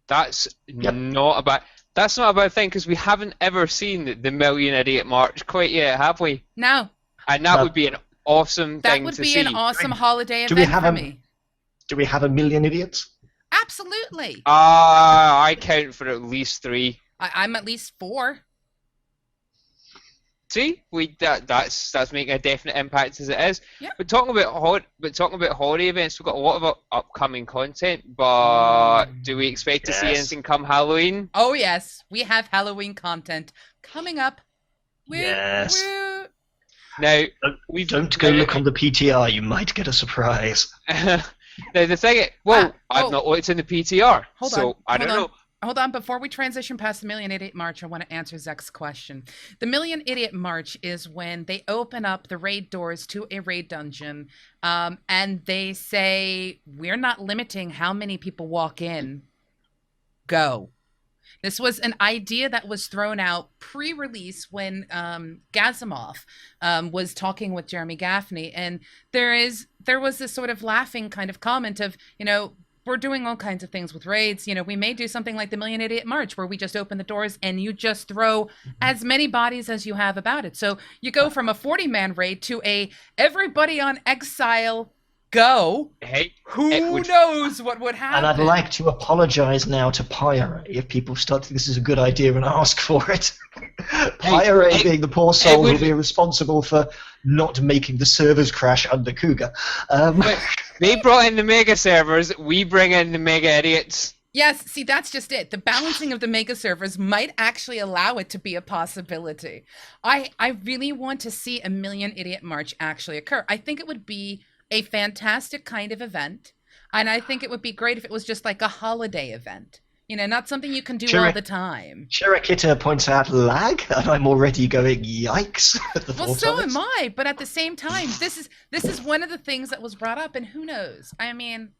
That's not a bad thing because we haven't ever seen the Million Idiot March quite yet, have we? No. And that would be an awesome thing to see. That would be an awesome holiday event for me. Do we have a million idiots? Absolutely. I count for at least 3. I'm at least 4. See, that's making a definite impact as it is. Yep. But talking about holiday events, we've got a lot of upcoming content. But do we expect to see anything come Halloween? Oh yes, we have Halloween content coming up. Yes. Woo. Now don't go look on the PTR. You might get a surprise. Now the thing, I've not looked in the PTR, I don't know. Hold on, before we transition past the Million Idiot March, I want to answer Zek's question. The Million Idiot March is when they open up the raid doors to a raid dungeon, and they say, we're not limiting how many people walk in. Go. This was an idea that was thrown out pre-release when Gazimov was talking with Jeremy Gaffney, and there was this sort of laughing kind of comment of, we're doing all kinds of things with raids. We may do something like the Million Idiot March, where we just open the doors and you just throw as many bodies as you have about it. So you go from a 40-man raid to a everybody on exile go. Hey, who knows what would happen? And I'd like to apologise now to Pyre if people start to think this is a good idea and ask for it. Pyre, being the poor soul who'll be responsible for not making the servers crash under Cougar. They brought in the mega servers, we bring in the mega idiots. Yes, see, that's just it. The balancing of the mega servers might actually allow it to be a possibility. I really want to see a Million Idiot March actually occur. I think it would be a fantastic kind of event, and I think it would be great if it was just like a holiday event. Not something you can do all the time. Chirakita points out lag, and I'm already going, yikes. Well, so am I, but at the same time, this is one of the things that was brought up, and who knows? I mean,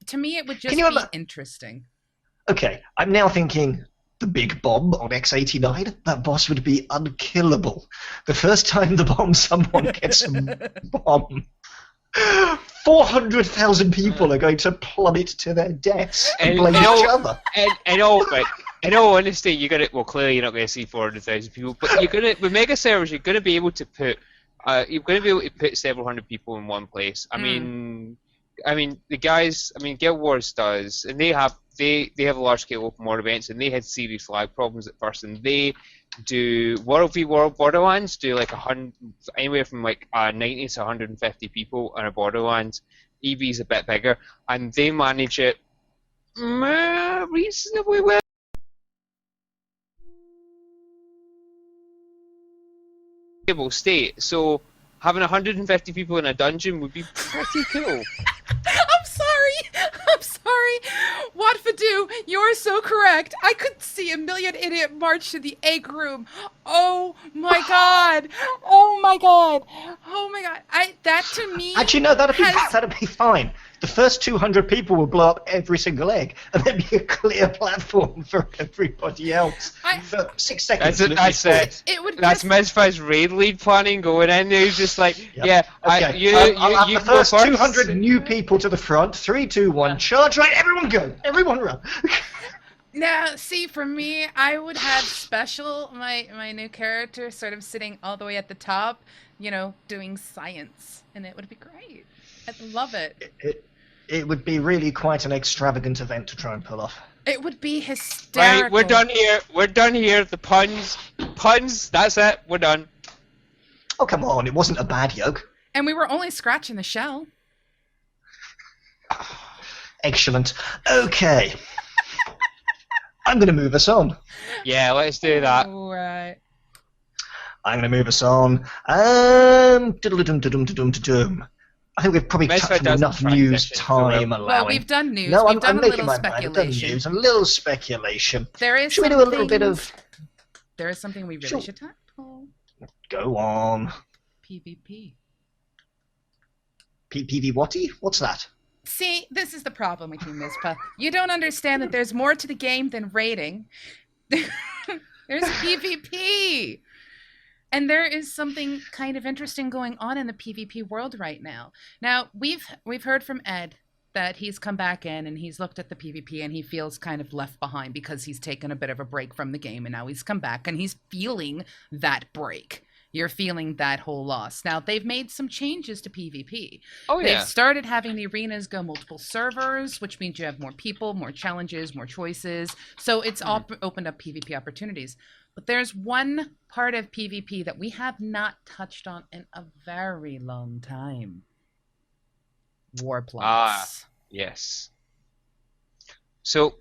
to me, it would just be interesting. Okay, I'm now thinking the big bomb on X89. That boss would be unkillable. The first time the bomb someone gets a bomb, 400,000 people are going to plummet to their deaths and blame each other. In all honesty, you're gonna. Well, clearly you're not going to see 400,000 people, but you're gonna with mega servers. You're going to be able to put. Several hundred people in one place. I mean, the guys. Guild Wars does, and they have large scale open world events, and they had serious lag problems at first, and they do World v World Borderlands, do like anywhere from like 90 to 150 people in a Borderlands. EV's a bit bigger, and they manage it reasonably well. State, so having 150 people in a dungeon would be pretty cool. I'm sorry. Watfadu, you're so correct. I could see a Million Idiot March to the egg room. Oh my god. That to me. Actually, no, that'd be fine. The first 200 people will blow up every single egg, and there'd be a clear platform for everybody else. For 6 seconds. That's it. That's Mizpah's raid lead planning going in there. He's just like, okay. I'll have the first 200 new people to the front. 3, 2, 1, charge right, everyone go. Everyone run. Now, see, for me, I would have Special, my new character, sort of sitting all the way at the top, doing science, and it would be great. I'd love it. It would be really quite an extravagant event to try and pull off. It would be hysterical. Right, we're done here. The puns, that's it, we're done. Oh, come on, it wasn't a bad yoke. And we were only scratching the shell. Excellent. Okay. I'm going to move us on. Yeah, let's do that. Right. I'm going to move us on. I think we've probably touched on enough news, time allowing. Well, we've done news. No, we've done I'm a making little my mind. I've done news, a little speculation. Should we do a little bit of... There is something we really should tackle. Go on. PvP. PvP whatty? What's that? See, this is the problem with you, Mizpah. You don't understand that there's more to the game than raiding. There's PvP. And there is something kind of interesting going on in the PvP world right now. Now, we've heard from Ed that he's come back in and he's looked at the PvP and he feels kind of left behind because he's taken a bit of a break from the game, and now he's come back and he's feeling that break. You're feeling that whole loss. Now, they've made some changes to PvP. Oh, yeah. They've started having the arenas go multiple servers, which means you have more people, more challenges, more choices. So it's opened up PvP opportunities. But there's one part of PvP that we have not touched on in a very long time. Warplots. Ah, yes. So,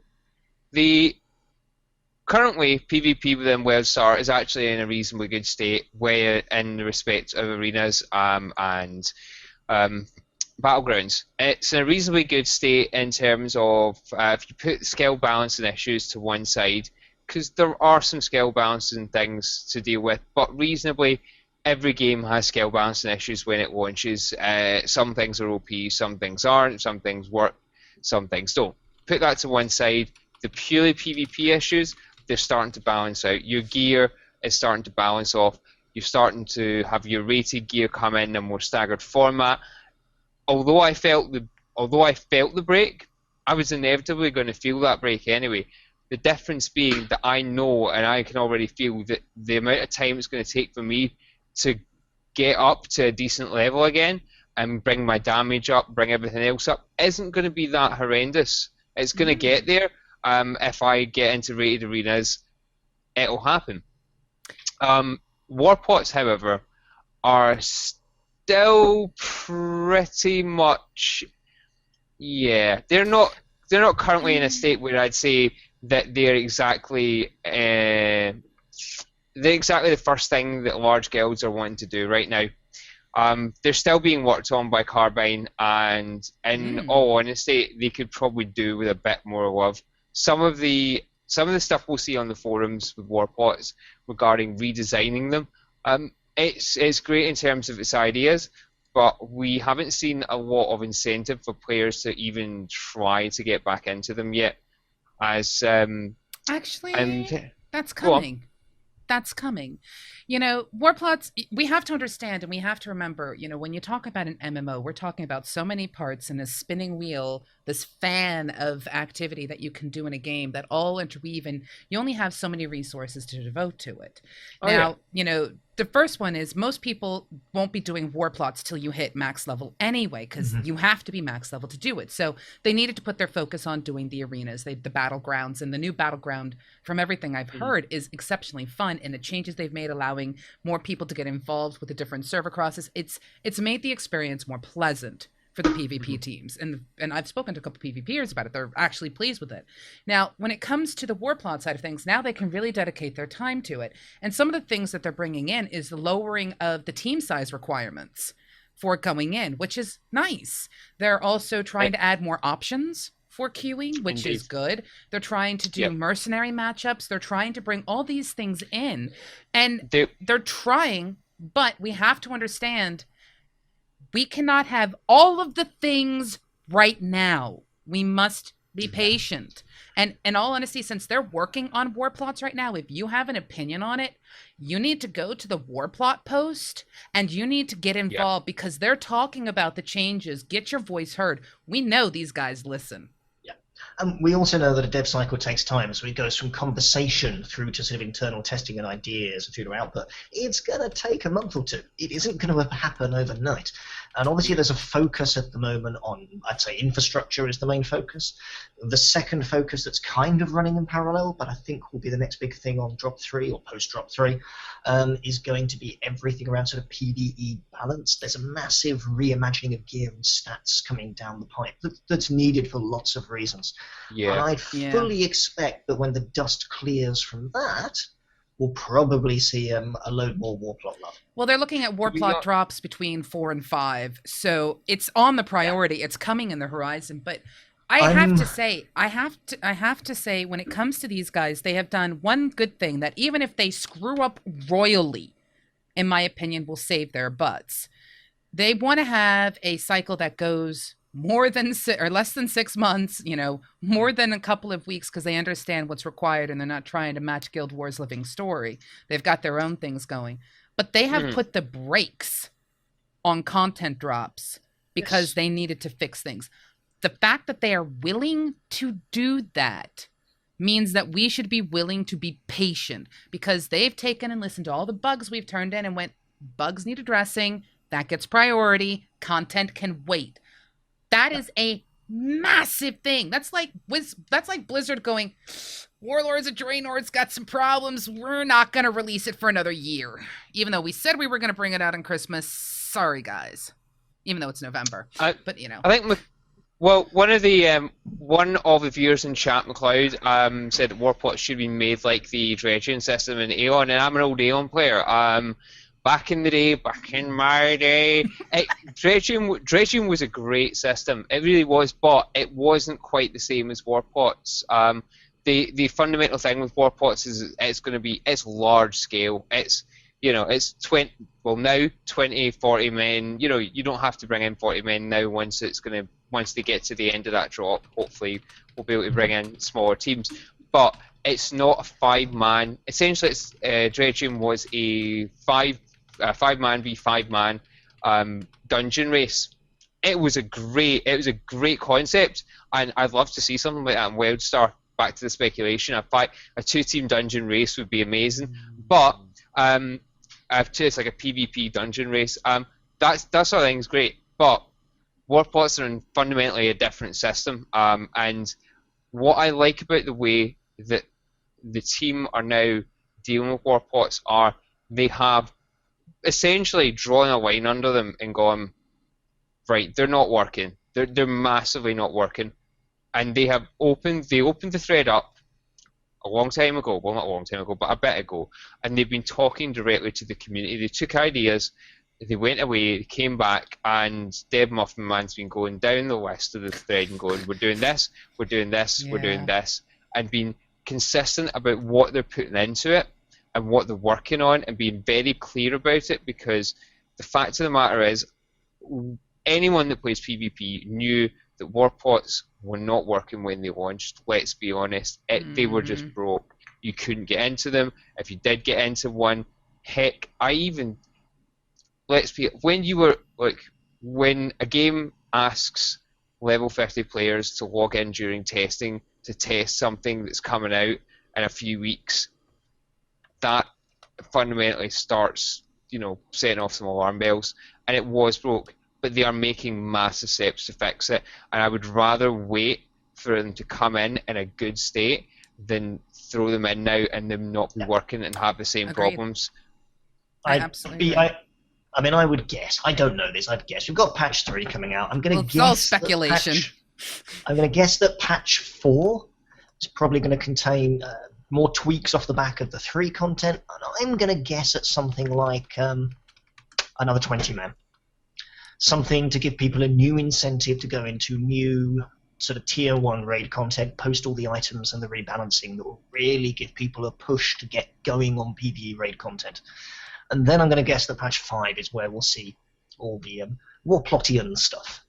currently, PvP within WildStar is actually in a reasonably good state, where in the respect of arenas and battlegrounds. It's in a reasonably good state in terms of if you put skill balancing issues to one side, because there are some skill balancing things to deal with, but reasonably, every game has skill balancing issues when it launches. Some things are OP, some things aren't, some things work, some things don't. Put that to one side. the purely PvP issues, they're starting to balance out. Your gear is starting to balance off. You're starting to have your rated gear come in a more staggered format. Although I felt the break, I was inevitably going to feel that break anyway. The difference being that I know and I can already feel that the amount of time it's going to take for me to get up to a decent level again and bring my damage up, bring everything else up, isn't going to be that horrendous. It's going to get there. If I get into rated arenas, it'll happen. Warpots, however, are still pretty much, they're not currently in a state where I'd say that they're exactly the first thing that large guilds are wanting to do right now. They're still being worked on by Carbine, and in all honesty, they could probably do with a bit more love. Some of the stuff we'll see on the forums with Warpots regarding redesigning them, it's great in terms of its ideas, but we haven't seen a lot of incentive for players to even try to get back into them yet. Actually, that's coming. That's coming. You know, Warplots, we have to understand and we have to remember, you know, when you talk about an MMO, we're talking about so many parts in a spinning wheel, this fan of activity that you can do in a game that all interweave, and you only have so many resources to devote to it. You know, the first one is most people won't be doing Warplots till you hit max level anyway, because you have to be max level to do it. So they needed to put their focus on doing the arenas, the battlegrounds, and the new battleground, from everything I've heard, is exceptionally fun, and the changes they've made allowing more people to get involved with the different server crosses. It's made the experience more pleasant for the PvP teams, and I've spoken to a couple PvPers about it. They're actually pleased with it. Now, when it comes to the Warplot side of things, now they can really dedicate their time to it. And some of the things that they're bringing in is the lowering of the team size requirements for going in, which is nice. They're also trying to add more options for queuing, which is good. They're trying to do mercenary matchups. They're trying to bring all these things in, and they're trying, but we have to understand we cannot have all of the things right now. We must be patient. And in all honesty, since they're working on Warplots right now, if you have an opinion on it, you need to go to the Warplot post and you need to get involved because they're talking about the changes. Get your voice heard. We know these guys listen. We also know that a dev cycle takes time, so it goes from conversation through to sort of internal testing and ideas through to output. It's going to take a month or two. It isn't going to happen overnight. And obviously there's a focus at the moment on, I'd say, infrastructure is the main focus. The second focus that's kind of running in parallel, but I think will be the next big thing on Drop 3 or post-Drop 3, is going to be everything around sort of PvE balance. There's a massive reimagining of gear and stats coming down the pipe that's needed for lots of reasons. And I fully expect that when the dust clears from that, we'll probably see a load more Warplot love. Well, they're looking at Warplot drops between 4 and 5, so it's on the priority. It's coming in the horizon, but I have to say, when it comes to these guys, they have done one good thing that even if they screw up royally, in my opinion, will save their butts. They want to have a cycle that goes more than or less than 6 months, you know, more than a couple of weeks, because they understand what's required and they're not trying to match Guild Wars' living story. They've got their own things going, but they have put the brakes on content drops because they needed to fix things. The fact that they are willing to do that means that we should be willing to be patient, because they've taken and listened to all the bugs we've turned in and went, bugs need addressing, that gets priority, content can wait. That is a massive thing. That's like Blizzard going, Warlords of Draenor's got some problems. We're not going to release it for another year. Even though we said we were going to bring it out on Christmas. Sorry, guys. Even though it's November. But, you know. I think, one of the viewers in chat, McLeod, said that Warplots should be made like the dredging system in Aeon, and I'm an old Aeon player. Back in my day, dredging was a great system. It really was, but it wasn't quite the same as Warplots. The fundamental thing with Warplots is it's large scale. It's 20, 40 men. You know, you don't have to bring in 40 men now once it's going to once they get to the end of that drop, hopefully we'll be able to bring in smaller teams. But it's not a 5-man. Essentially, Dredging was a 5-man v 5-man dungeon race. It was a great concept, and I'd love to see something like that in WildStar. Back to the speculation, a 2-team dungeon race would be amazing. But it's like a PvP dungeon race. That sort of thing is great. But Warpots are in fundamentally a different system. And what I like about the way that the team are now dealing with Warpots are they have essentially drawn a line under them and gone, right, they're not working. They're massively not working. And they opened the thread up a long time ago. Well, not a long time ago, but a bit ago. And they've been talking directly to the community. They took ideas, they went away, they came back, and Deb Muffin Man's been going down the list of the thread and going, we're doing this, we're doing this, we're doing this, and being consistent about what they're putting into it and what they're working on, and being very clear about it, because the fact of the matter is, anyone that plays PvP knew that Warpots were not working when they launched. Let's be honest, they were just broke. You couldn't get into them. If you did get into one, heck, when a game asks level 50 players to log in during testing to test something that's coming out in a few weeks, that fundamentally starts, setting off some alarm bells. And it was broke. But they are making massive steps to fix it, and I would rather wait for them to come in a good state than throw them in now and them not be working and have the same problems. Absolutely. I would guess. I don't know this. I'd guess we've got patch 3 coming out. I'm going to guess. It's all speculation. I'm going to guess that patch 4 is probably going to contain more tweaks off the back of the 3 content, and I'm going to guess at something like another 20-man. Something to give people a new incentive to go into new sort of tier 1 raid content, post all the items and the rebalancing that will really give people a push to get going on PvE raid content. And then I'm going to guess that patch 5 is where we'll see all the Warplotian stuff.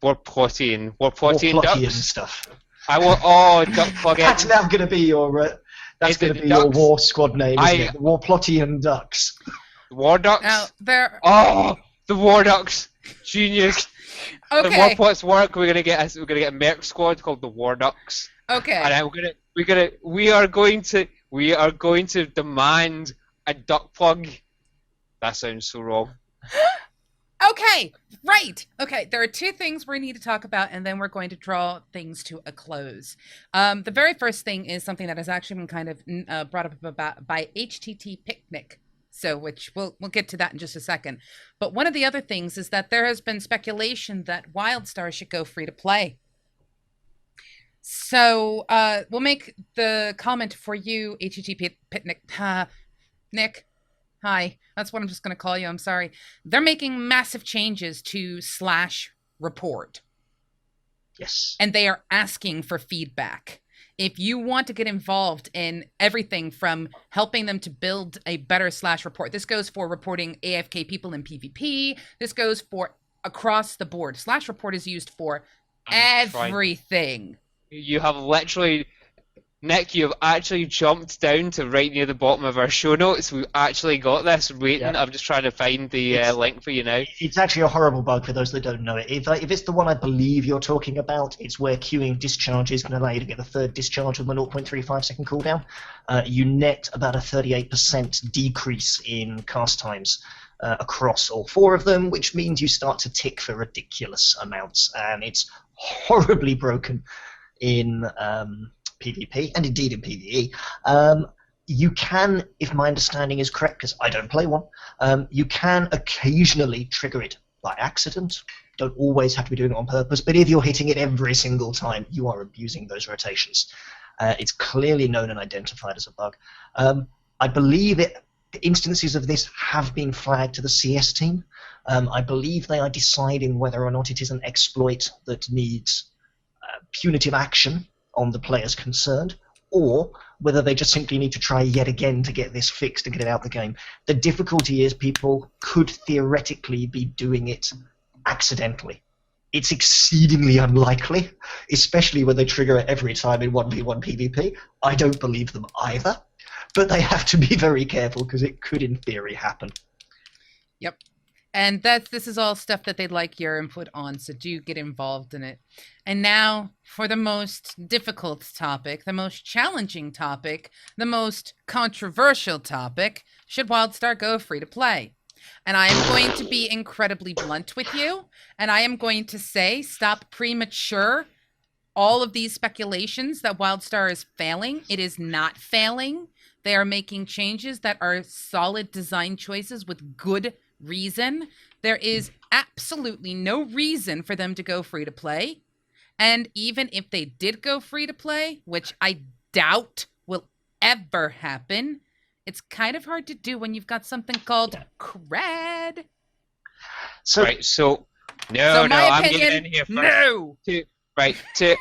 Warplotian stuff. Duck plug. That's now going to be your your war squad name, isn't it? The Warplotian Ducks. War Ducks? Now, the War Ducks. Genius. Okay. When Warpots work, we're gonna get a merc squad called the War Ducks. Okay. And we are going to demand a duck plug. That sounds so wrong. Okay, right. Okay, there are 2 things we need to talk about, and then we're going to draw things to a close. The very first thing is something that has actually been kind of brought up by HTT Picnic. So, which we'll get to that in just a second. But one of the other things is that there has been speculation that WildStar should go free to play. So we'll make the comment for you, HTT Picnic. Nick, hi. That's what I'm just going to call you. I'm sorry. They're making massive changes to /report. Yes. And they are asking for feedback. If you want to get involved in everything from helping them to build a better /report, this goes for reporting AFK people in PvP. This goes for across the board. /report is used for everything. You have literally, Nick, you have actually jumped down to right near the bottom of our show notes. We've actually got this waiting. Yeah. I'm just trying to find the link for you now. It's actually a horrible bug for those that don't know it. If it's the one I believe you're talking about, it's where queuing discharges can allow you to get the 3rd discharge with a 0.35 second cooldown. You net about a 38% decrease in cast times across all 4 of them, which means you start to tick for ridiculous amounts. And it's horribly broken in PvP, and indeed in PvE. You can, if my understanding is correct, because I don't play one, you can occasionally trigger it by accident. Don't always have to be doing it on purpose, but if you're hitting it every single time, you are abusing those rotations. It's clearly known and identified as a bug. I believe instances of this have been flagged to the CS team. I believe they are deciding whether or not it is an exploit that needs punitive action on the players concerned, or whether they just simply need to try yet again to get this fixed and get it out of the game. The difficulty is people could theoretically be doing it accidentally. It's exceedingly unlikely, especially when they trigger it every time in 1v1 PvP. I don't believe them either, but they have to be very careful because it could, in theory, happen. Yep. And this is all stuff that they'd like your input on, so do get involved in it. And now for the most difficult topic, the most challenging topic, the most controversial topic, should WildStar go free to play? And I am going to be incredibly blunt with you, and I am going to say stop premature all of these speculations that WildStar is failing. It is not failing. They are making changes that are solid design choices with good reason. There is absolutely no reason for them to go free to play. And even if they did go free to play, which I doubt will ever happen, it's kind of hard to do when you've got something called cred. So, Right, so So my I'm opinion, getting in here first. no.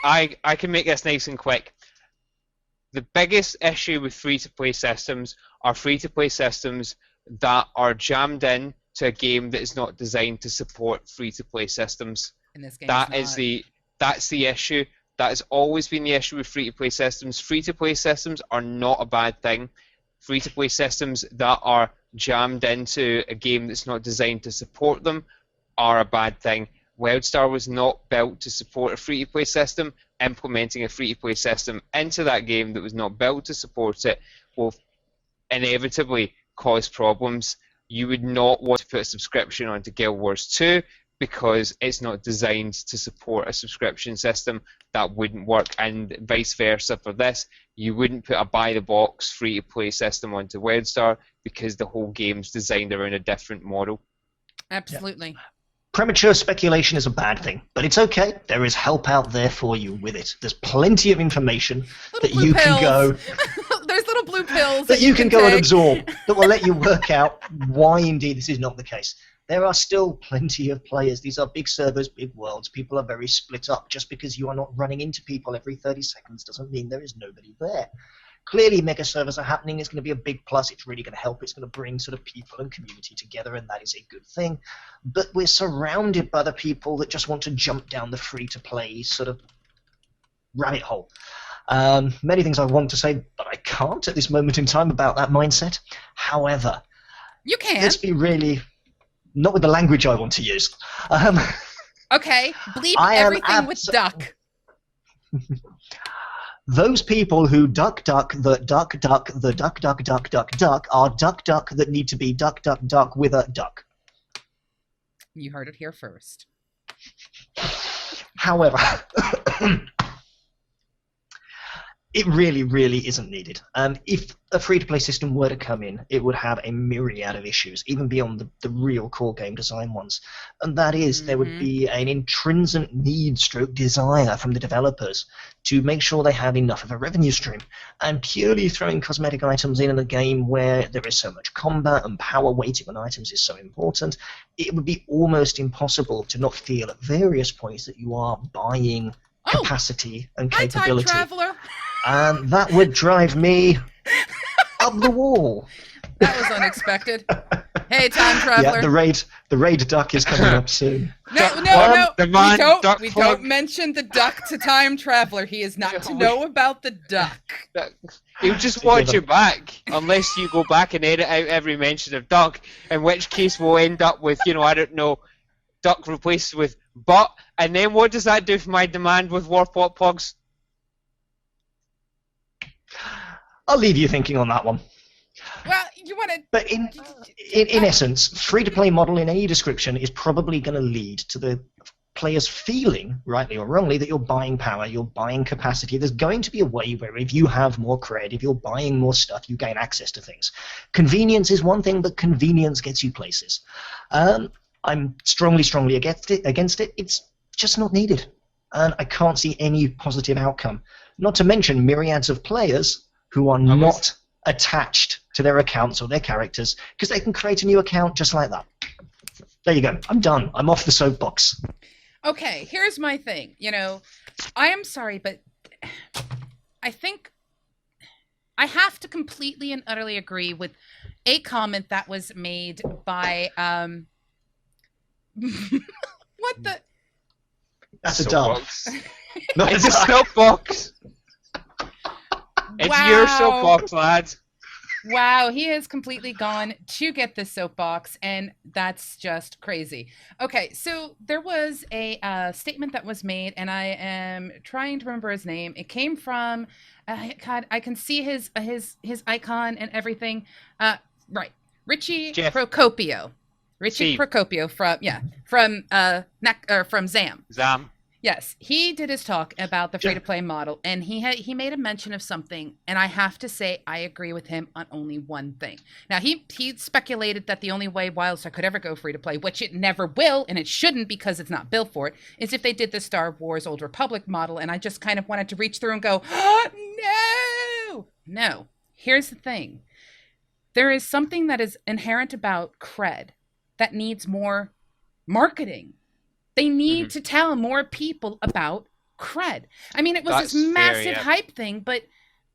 I can make this nice and quick. The biggest issue with free-to-play systems are free-to-play systems that are jammed in to a game that is not designed to support free-to-play systems. In this game, That's the issue. That has always been the issue with free-to-play systems. Free-to-play systems are not a bad thing. Free-to-play systems that are jammed into a game that's not designed to support them are a bad thing. WildStar was not built to support a free-to-play system. Implementing a free-to-play system into that game that was not built to support it will inevitably cause problems. You would not want to put a subscription onto Guild Wars 2 because it's not designed to support a subscription system. That wouldn't work, and vice versa for this. You wouldn't put a buy-the-box free-to-play system onto WildStar because the whole game's designed around a different model. Absolutely. Yeah. Premature speculation is a bad thing, but it's okay. There is help out there for you with it. There's plenty of information that you can go... There's little blue pills that you can go take. and absorb that will let you work out why indeed this is not the case. There are still plenty of players. These are big servers, big worlds. People are very split up. Just because you are not running into people every 30 seconds doesn't mean there is nobody there. Clearly, mega servers are happening. It's going to be a big plus. It's really going to help. It's going to bring sort of people and community together, and that is a good thing. But we're surrounded by the people that just want to jump down the free-to-play sort of rabbit hole. Many things I want to say, but I can't at this moment in time about that mindset. However, you can. Let's be really... Not with the language I want to use. Okay, bleep everything with duck. Those people who duck duck the duck duck the duck duck duck duck duck are duck duck that need to be duck duck duck with a duck. You heard it here first. However, it really, really isn't needed. If a free-to-play system were to come in, it would have a myriad of issues, even beyond the real core game design ones. And that is, there would be an intrinsic need stroke desire from the developers to make sure they have enough of a revenue stream. And purely throwing cosmetic items in a game where there is so much combat and power weighting on items is so important, it would be almost impossible to not feel at various points that you are buying capacity and capability. Hi, Time Traveler. And that would drive me up the wall. That was unexpected. Hey, Time Traveler. Yeah, the raid duck is coming up soon. No. We don't mention the duck to Time Traveler. He is not to know about the duck. He'll just watch you back, unless you go back and edit out every mention of duck, in which case we'll end up with, I don't know, duck replaced with butt, and then what does that do for my demand with Warpot Plugs? I'll leave you thinking on that one. Well, you want to... But in essence, free-to-play model in any description is probably going to lead to the players feeling, rightly or wrongly, that you're buying power, you're buying capacity. There's going to be a way where if you have more cred, if you're buying more stuff, you gain access to things. Convenience is one thing, but convenience gets you places. I'm strongly against it. It's just not needed. And I can't see any positive outcome. Not to mention myriads of players who are not attached to their accounts or their characters, because they can create a new account just like that. There you go. I'm done. I'm off the soapbox. Okay, here's my thing. I am sorry, but I think I have to completely and utterly agree with a comment that was made by what the... That's a dub. soapbox. No, It's a soapbox. It's your soapbox, lads. Wow, he has completely gone to get this soapbox, and that's just crazy. Okay, so there was a statement that was made, and I am trying to remember his name. It came from, God, I can see his icon and everything. Right, Richie Jeff. Procopio. Richie Steve. Procopio from ZAM. Zam. Yes, he did his talk about the free-to-play model, and he made a mention of something, and I have to say I agree with him on only one thing. Now, he speculated that the only way WildStar could ever go free-to-play, which it never will, and it shouldn't because it's not built for it, is if they did the Star Wars Old Republic model, and I just kind of wanted to reach through and go, oh, no. Here's the thing. There is something that is inherent about cred that needs more marketing. They need to tell more people about cred. I mean, it was That's this massive fair, yeah. hype thing, but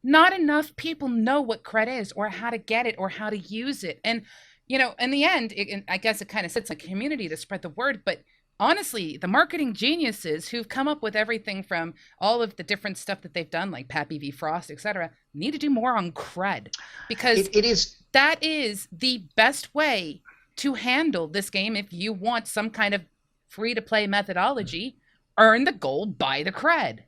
not enough people know what cred is or how to get it or how to use it. And, you know, in the end, I guess it kind of sits like a community to spread the word. But honestly, the marketing geniuses who've come up with everything from all of the different stuff that they've done, like Pappy v. Frost, etc., need to do more on cred. Because that is the best way to handle this game if you want some kind of free-to-play methodology. Earn the gold, buy the cred.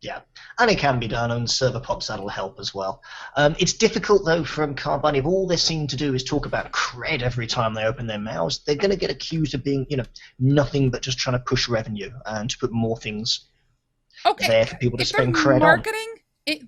Yeah, and it can be done on server pops. That'll help as well. It's difficult though from Carbine. If all they seem to do is talk about cred every time they open their mouths, they're going to get accused of being, nothing but just trying to push revenue and to put more things there for people to spend cred marketing,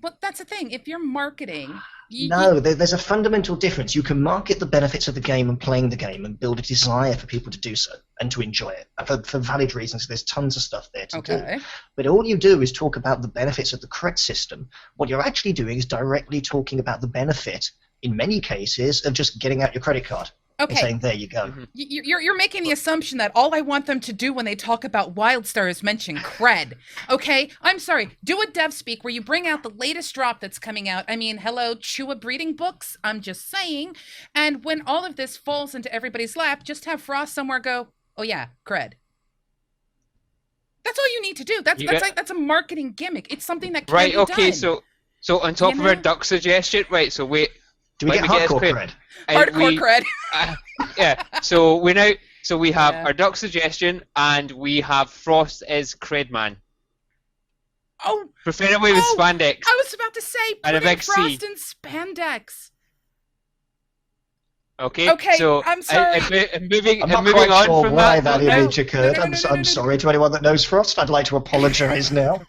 but that's the thing. If you're marketing, there's a fundamental difference. You can market the benefits of the game and playing the game and build a desire for people to do so and to enjoy it for valid reasons. There's tons of stuff there to do. But all you do is talk about the benefits of the cred system. What you're actually doing is directly talking about the benefit, in many cases, of just getting out your credit card. And saying, there you go. You're making the assumption that all I want them to do when they talk about WildStar is mention cred. Okay? I'm sorry. Do a dev speak where you bring out the latest drop that's coming out. I mean, hello, Chua breeding books? I'm just saying. And when all of this falls into everybody's lap, just have Frost somewhere go, oh yeah, cred. That's all you need to do. That's a marketing gimmick. It's something that can be done. So on top of our duck suggestion, right, so wait. Do we get hardcore cred? Hardcore cred. Yeah. So we have our duck suggestion, and we have Frost as cred man. Oh. Preferably with spandex. I was about to say and a big Frost C. in spandex. Okay. Okay. So I'm sorry. moving I'm not moving quite on sure from why that. that image occurred. No, I'm sorry to anyone that knows Frost. I'd like to apologise now.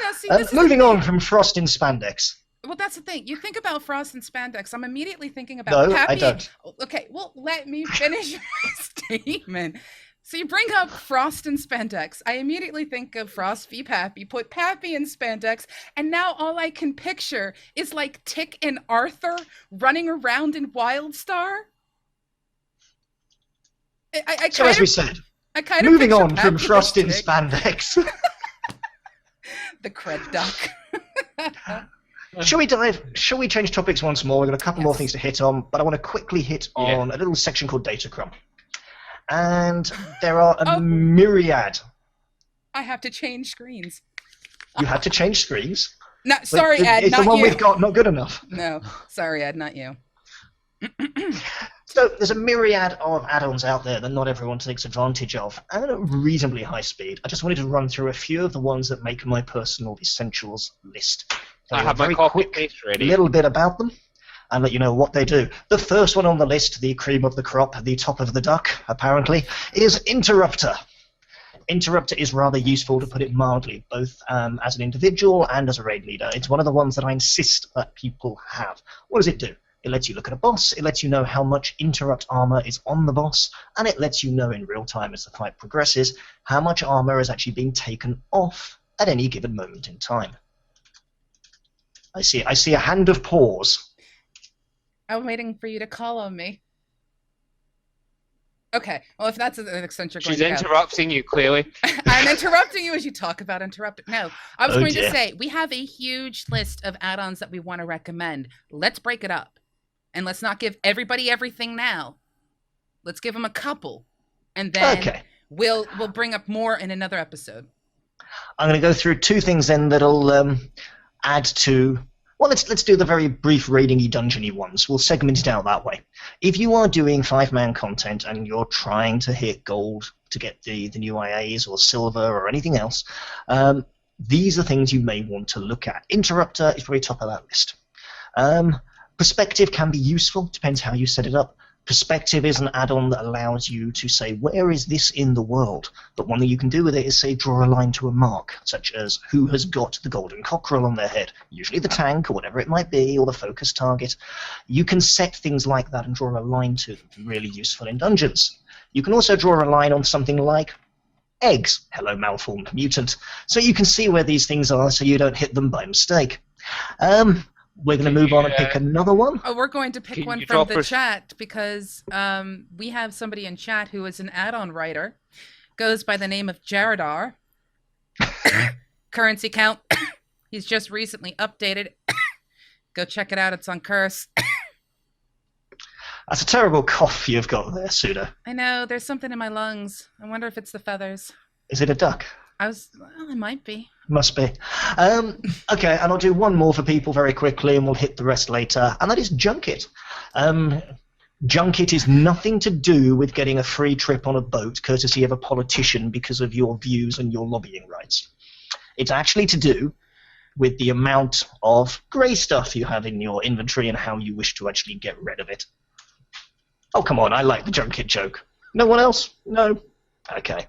No, see, this is moving on from Frost in spandex. Well, that's the thing. You think about Frost and spandex. I'm immediately thinking about Pappy. I don't. Okay, well, let me finish my statement. So you bring up Frost and spandex. I immediately think of Frost v. Pappy, put Pappy in spandex, and now all I can picture is like Tick and Arthur running around in WildStar. As we said, moving on from Frost in spandex. The cred duck. Shall we change topics once more? We've got a couple more things to hit on, but I want to quickly hit on a little section called Datachron. And there are a myriad. I have to change screens. You had to change screens? No, sorry, Ed, is not you. the one we've got not good enough? No, sorry, Ed, not you. So there's a myriad of add-ons out there that not everyone takes advantage of, and at a reasonably high speed. I just wanted to run through a few of the ones that make my personal essentials list. I have my copy paste ready. A little bit about them, and let you know what they do. The first one on the list, the cream of the crop, the top of the duck, apparently, is Interrupter. Interrupter is rather useful, to put it mildly, both as an individual and as a raid leader. It's one of the ones that I insist that people have. What does it do? It lets you look at a boss, it lets you know how much interrupt armor is on the boss, and it lets you know in real time as the fight progresses how much armor is actually being taken off at any given moment in time. I see a hand of pause. I'm waiting for you to call on me. Okay, well, if that's an extent you're going She's interrupting you, clearly. I'm interrupting you as you talk about interrupting. No, I was going dear. to say, we have a huge list of add-ons that we want to recommend. Let's break it up. And let's not give everybody everything now. Let's give them a couple. And then we'll bring up more in another episode. I'm going to go through two things then that'll add to... Well, let's do the very brief raiding-y, dungeon-y ones. We'll segment it out that way. If you are doing 5-man content and you're trying to hit gold to get the new IAs or silver or anything else, these are things you may want to look at. Interrupter is very top of that list. Perspective can be useful, depends how you set it up. Perspective is an add-on that allows you to say, where is this in the world? But one thing you can do with it is, say, draw a line to a mark, such as who has got the golden cockerel on their head, usually the tank or whatever it might be, or the focus target. You can set things like that and draw a line to them, really useful in dungeons. You can also draw a line on something like eggs, hello malformed mutant, so you can see where these things are so you don't hit them by mistake. We're going to move on and pick another one. Oh, we're going to pick one from the chat because we have somebody in chat who is an add-on writer, goes by the name of Jaredar. Currency count. He's just recently updated. Go check it out. It's on Curse. That's a terrible cough you've got there, Pseudo. I know. There's something in my lungs. I wonder if it's the feathers. Is it a duck? Well, it might be. Must be. Okay, and I'll do one more for people very quickly, and we'll hit the rest later, and that is Junket. Junket is nothing to do with getting a free trip on a boat courtesy of a politician because of your views and your lobbying rights. It's actually to do with the amount of grey stuff you have in your inventory and how you wish to actually get rid of it. Oh, come on, I like the Junket joke. No one else? No? Okay.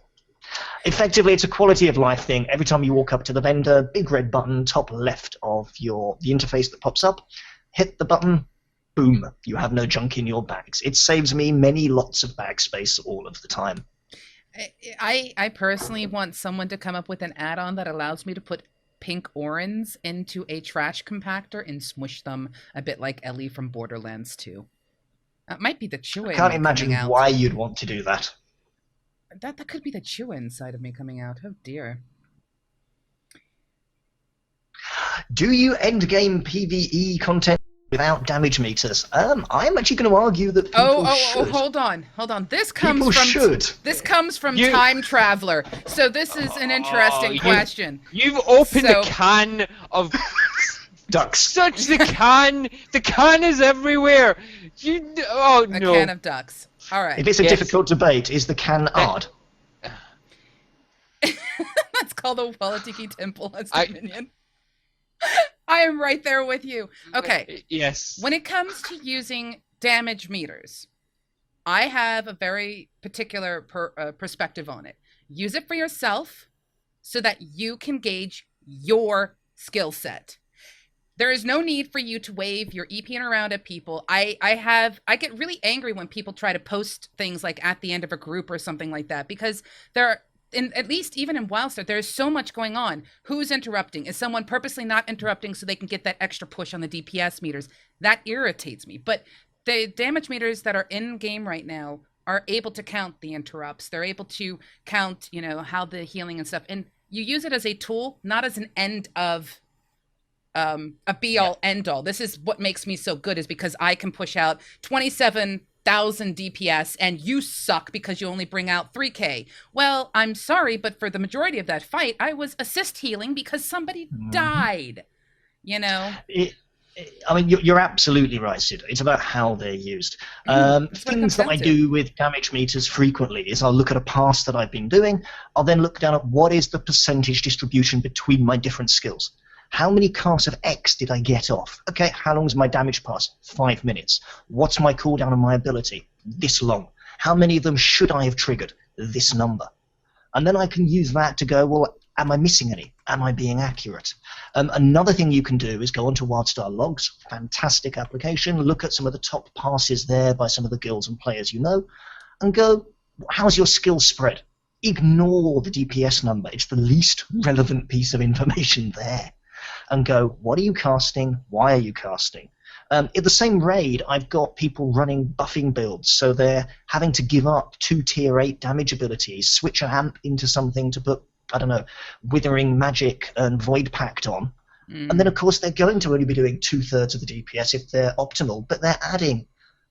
Effectively, it's a quality of life thing. Every time you walk up to the vendor, big red button, top left of the interface that pops up, hit the button, boom, you have no junk in your bags. It saves me many lots of bag space all of the time. I personally want someone to come up with an add-on that allows me to put pink orans into a trash compactor and smush them a bit like Ellie from Borderlands 2. That might be the Chewa. I can't imagine why you'd want to do that. That could be the Chewa inside of me coming out. Oh dear. Do you end-game PvE content without damage meters? I'm actually going to argue that people should. Hold on. This comes from Time Traveler. So this is an interesting question. You've opened a can of ducks. The can is everywhere. A can of ducks. All right. If it's a difficult debate, is the can ard? That's called a Walatiki Temple as Dominion. I am right there with you. Okay. Yes. When it comes to using damage meters, I have a very particular perspective on it. Use it for yourself so that you can gauge your skill set. There is no need for you to wave your EPing around at people. I get really angry when people try to post things like at the end of a group or something like that, because at least even in WildStar, there's so much going on. Who's interrupting? Is someone purposely not interrupting so they can get that extra push on the DPS meters? That irritates me. But the damage meters that are in game right now are able to count the interrupts. They're able to count, how the healing and stuff. And you use it as a tool, not as an end of a be-all, end-all. This is what makes me so good, is because I can push out 27,000 DPS and you suck because you only bring out 3k. Well, I'm sorry, but for the majority of that fight, I was assist healing because somebody died. You're absolutely right, Sid. It's about how they're used. Things that I do with damage meters frequently is I'll look at a pass that I've been doing. I'll then look down at what is the percentage distribution between my different skills. How many casts of X did I get off? Okay, how long is my damage pass? 5 minutes. What's my cooldown on my ability? This long. How many of them should I have triggered? This number. And then I can use that to go, well, am I missing any? Am I being accurate? Another thing you can do is go onto WildStar logs. Fantastic application. Look at some of the top passes there by some of the guilds and players you know, and go, how's your skill spread? Ignore the DPS number. It's the least relevant piece of information there. And go, what are you casting? Why are you casting? In the same raid, I've got people running buffing builds, so they're having to give up 2 tier 8 damage abilities, switch a amp into something to put, Withering Magic and Void Pact on. And then, of course, they're going to only be doing 2/3 of the DPS if they're optimal, but they're adding,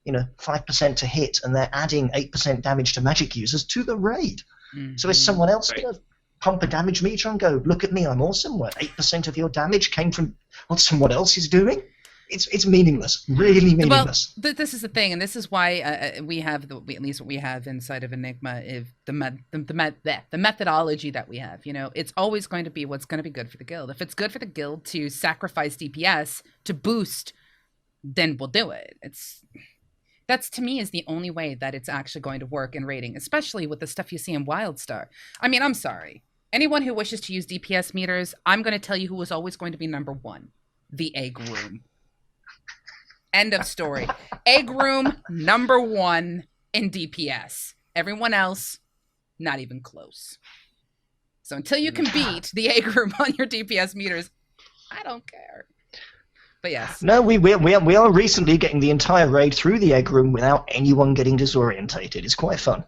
5% to hit, and they're adding 8% damage to magic users to the raid. So is someone else going to pump a damage meter and go, look at me, I'm awesome. What, 8% of your damage came from what someone else is doing? It's meaningless, really meaningless. Well, this is the thing, and this is why we have at least what we have inside of Enigma is the methodology that we have. You know, it's always going to be what's going to be good for the guild. If it's good for the guild to sacrifice DPS to boost, then we'll do it. That's to me is the only way that it's actually going to work in raiding, especially with the stuff you see in WildStar. I mean, I'm sorry. Anyone who wishes to use DPS meters, I'm going to tell you who was always going to be number one: the egg room. End of story. Egg room, number one in DPS. Everyone else, not even close. So until you can beat the egg room on your DPS meters, I don't care. But yes. No, we are recently getting the entire raid through the egg room without anyone getting disorientated. It's quite fun.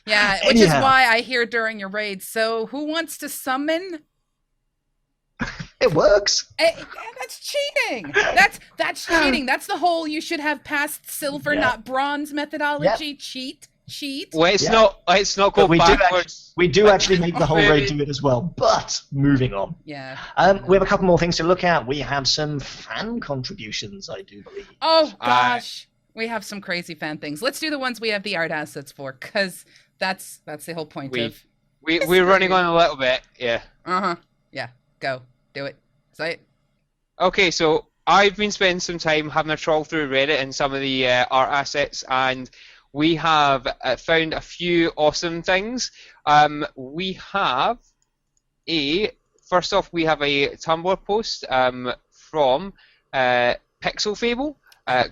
Yeah, which is why I hear during your raid, so who wants to summon? It works. That's cheating. That's cheating. That's the whole you should have passed silver, not bronze methodology. Yep. Cheat. Well, it's not go backwards. We do actually make the whole raid do it as well. But moving on. Yeah. We have a couple more things to look at. We have some fan contributions, I do believe. Oh gosh, we have some crazy fan things. Let's do the ones we have the art assets for, because that's the whole point of. We're running on a little bit. Yeah. Yeah. Go. Do it. Say it. Okay, so I've been spending some time having a trawl through Reddit and some of the art assets, and we have found a few awesome things. We have first off, we have a Tumblr post from Pixel Fable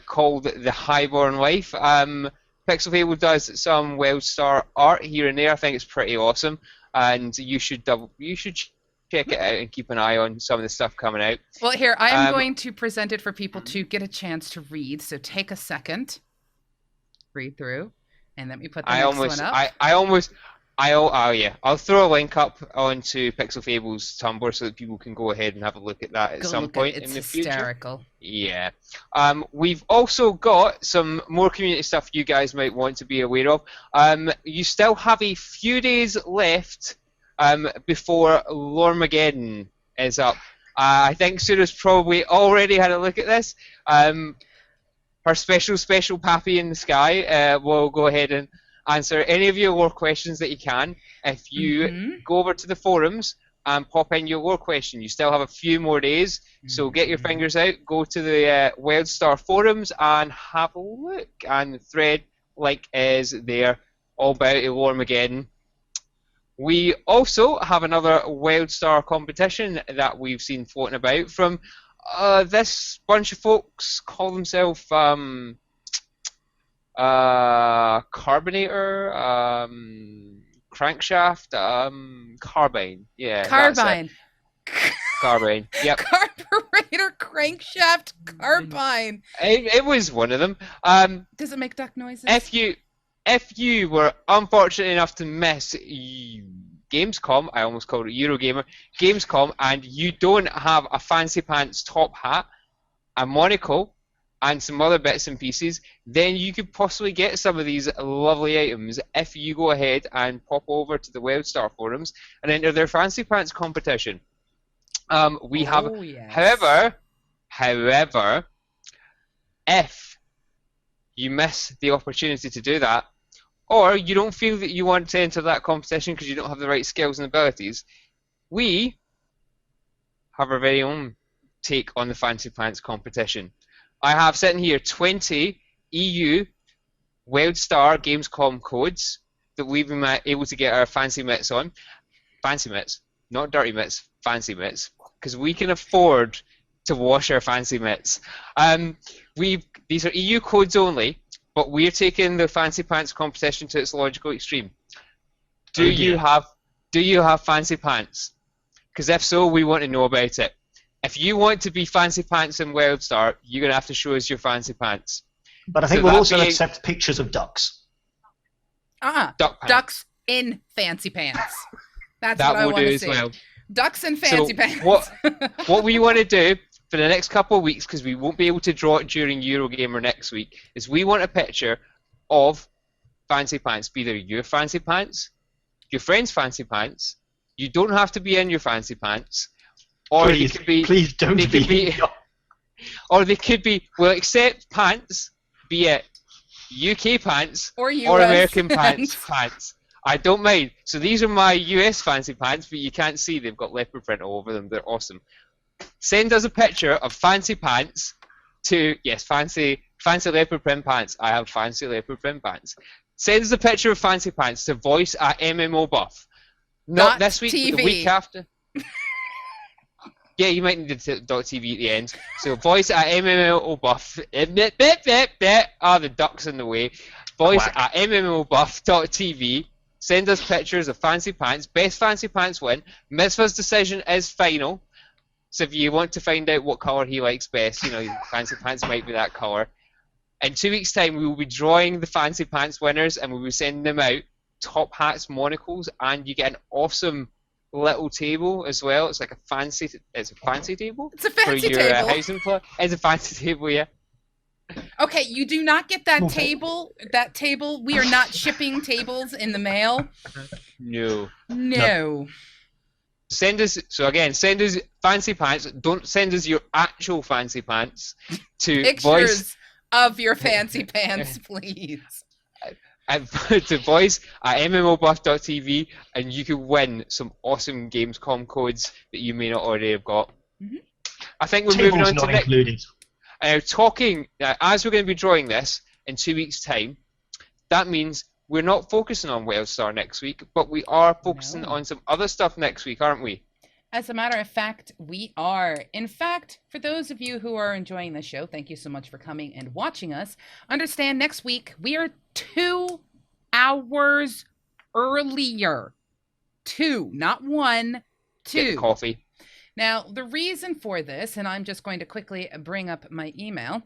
called The Highborn Life. Pixel Fable does some WildStar art here and there. I think it's pretty awesome, and you should check it out and keep an eye on some of the stuff coming out. Well, here, I am going to present it for people to get a chance to read, so take a second, read through, and let me put the next one up. I'll throw a link up onto Pixel Fable's Tumblr so that people can go ahead and have a look at that at some point in the future. It's hysterical. Yeah. We've also got some more community stuff you guys might want to be aware of. You still have a few days left before Lormageddon is up. I think Pseudo's probably already had a look at this. Her special pappy in the sky will go ahead and answer any of your lore questions that you can. If you go over to the forums and pop in your lore question, you still have a few more days, so get your fingers out, go to the WildStar forums and have a look. And the thread link is there, all about Lormageddon. We also have another WildStar competition that we've seen floating about from this bunch of folks call themselves Carbonator, Crankshaft, Carbine. Yeah. Carbine. Carbine. Yep. Carburetor, Crankshaft, Carbine. It was one of them. Does it make duck noises? If you were unfortunate enough to miss Gamescom, I almost called it Eurogamer, Gamescom, and you don't have a fancy pants top hat, a monocle, and some other bits and pieces, then you could possibly get some of these lovely items if you go ahead and pop over to the WildStar forums and enter their fancy pants competition. However, if you miss the opportunity to do that, or you don't feel that you want to enter that competition because you don't have the right skills and abilities, we have our very own take on the Fancy Pants competition. I have sitting here 20 EU WildStar Gamescom codes that we've been able to get our fancy mitts on. Fancy mitts, not dirty mitts, fancy mitts, because we can afford to wash our fancy mitts. These are EU codes only, but we're taking the Fancy Pants competition to its logical extreme. Do you have fancy pants? Because if so, we want to know about it. If you want to be fancy pants in WildStar, you're going to have to show us your fancy pants. But I think we'll also accept pictures of ducks. Ducks in fancy pants. That's that what I will want do to as see. well. Ducks in fancy pants. What we want to do for the next couple of weeks, because we won't be able to draw it during Eurogamer next week, is we want a picture of fancy pants, be either your fancy pants your friend's fancy pants. You don't have to be in your fancy pants. Or Please, they could be, please don't they could be. or they could be, well, except pants, be it UK pants Or US American pants. pants. I don't mind. So these are my US fancy pants, but you can't see they've got leopard print all over them. They're awesome. Send us a picture of fancy pants to, yes, fancy leopard print pants. I have fancy leopard print pants. Send us a picture of fancy pants to voice@MMOBuff. Not this week, but the week after. Yeah, you might need the .tv at the end. So voice@MMOBuff. The ducks in the way. Voice@MMOBuff.TV. Send us pictures of fancy pants. Best fancy pants win. Mizpah's decision is final. So if you want to find out what colour he likes best, fancy pants might be that colour. In 2 weeks' time, we will be drawing the fancy pants winners, and we will be sending them out top hats, monocles, and you get an awesome little table as well. It's like a fancy table. It's a fancy for your table. housing floor. It's a fancy table, yeah. Okay, you do not get that table. That table. We are not shipping tables in the mail. No. Send us fancy pants. Don't send us your actual fancy pants to Pictures of your fancy pants, please. To voice@MMOBuff.TV, and you can win some awesome Gamescom codes that you may not already have got. Mm-hmm. I think we're Tables moving on not to next. included. Talking as we're going to be drawing this in 2 weeks' time, that means we're not focusing on WildStar next week, but we are focusing on some other stuff next week, aren't we? As a matter of fact, we are. In fact, for those of you who are enjoying the show, thank you so much for coming and watching us. Understand, next week we are 2 hours earlier. 2, not 1, 2. Get coffee. Now, the reason for this, and I'm just going to quickly bring up my email,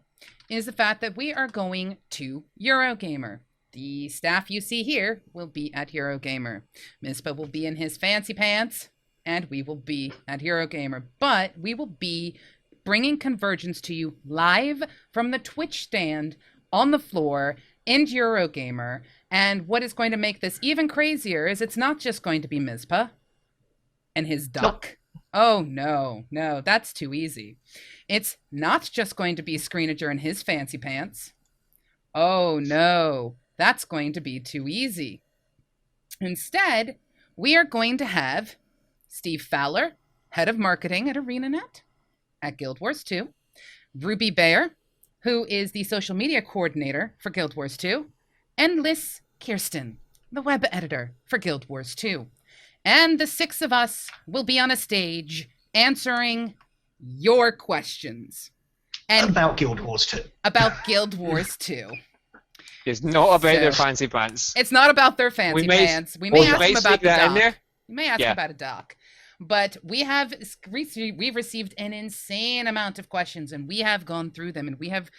is the fact that we are going to Eurogamer. The staff you see here will be at Eurogamer. Mizpah will be in his fancy pants, and we will be at Eurogamer. But we will be bringing Convergence to you live from the Twitch stand on the floor in Eurogamer. And what is going to make this even crazier is it's not just going to be Mizpah and his duck. Nope. Oh, no, that's too easy. It's not just going to be Screenager and his fancy pants. Oh, no, that's going to be too easy. Instead, we are going to have Steve Fowler, head of marketing at ArenaNet at Guild Wars 2, Ruby Bayer, who is the social media coordinator for Guild Wars 2, and Liz Kirsten, the web editor for Guild Wars 2. And the 6 of us will be on a stage answering your questions. And about Guild Wars 2. About Guild Wars 2. It's not about their fancy pants. It's not about their fancy pants. We may ask them about the doc. We may ask them about a doc. But we've received an insane amount of questions, and we have gone through them, and we have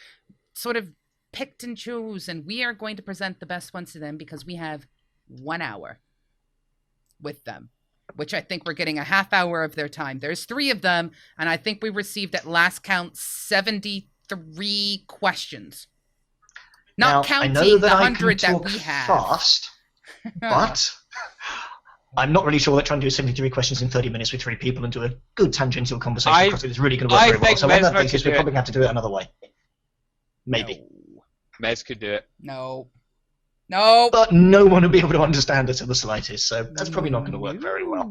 sort of picked and chose, and we are going to present the best ones to them because we have 1 hour with them, which I think we're getting a half hour of their time. There's 3 of them, and I think we received at last count 73 questions. Not counting the 100 that we have. Fast, but I'm not really sure that trying to do 73 questions in 30 minutes with 3 people and do a good tangential conversation because it's really going to work very well. So on that basis, we're probably going to have to do it another way. Maybe. No. Mez could do it. No. But no one will be able to understand it to the slightest, so that's probably not going to work very well.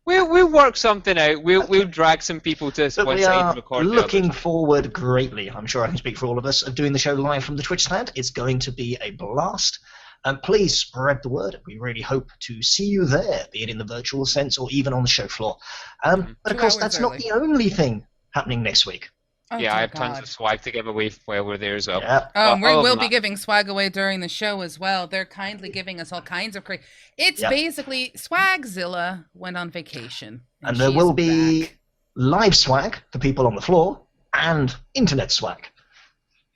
We'll work something out. We'll drag some people to one side and record. Looking forward greatly. I'm sure I can speak for all of us of doing the show live from the Twitch stand. It's going to be a blast. And please spread the word. We really hope to see you there, be it in the virtual sense or even on the show floor. But of course, that's not the only thing happening next week. Oh, yeah, I have tons of swag to give away while we're there as well. Yeah. We will be giving swag away during the show as well. They're kindly giving us all kinds of crazy. It's basically Swagzilla went on vacation. And there will be live swag for people on the floor and internet swag.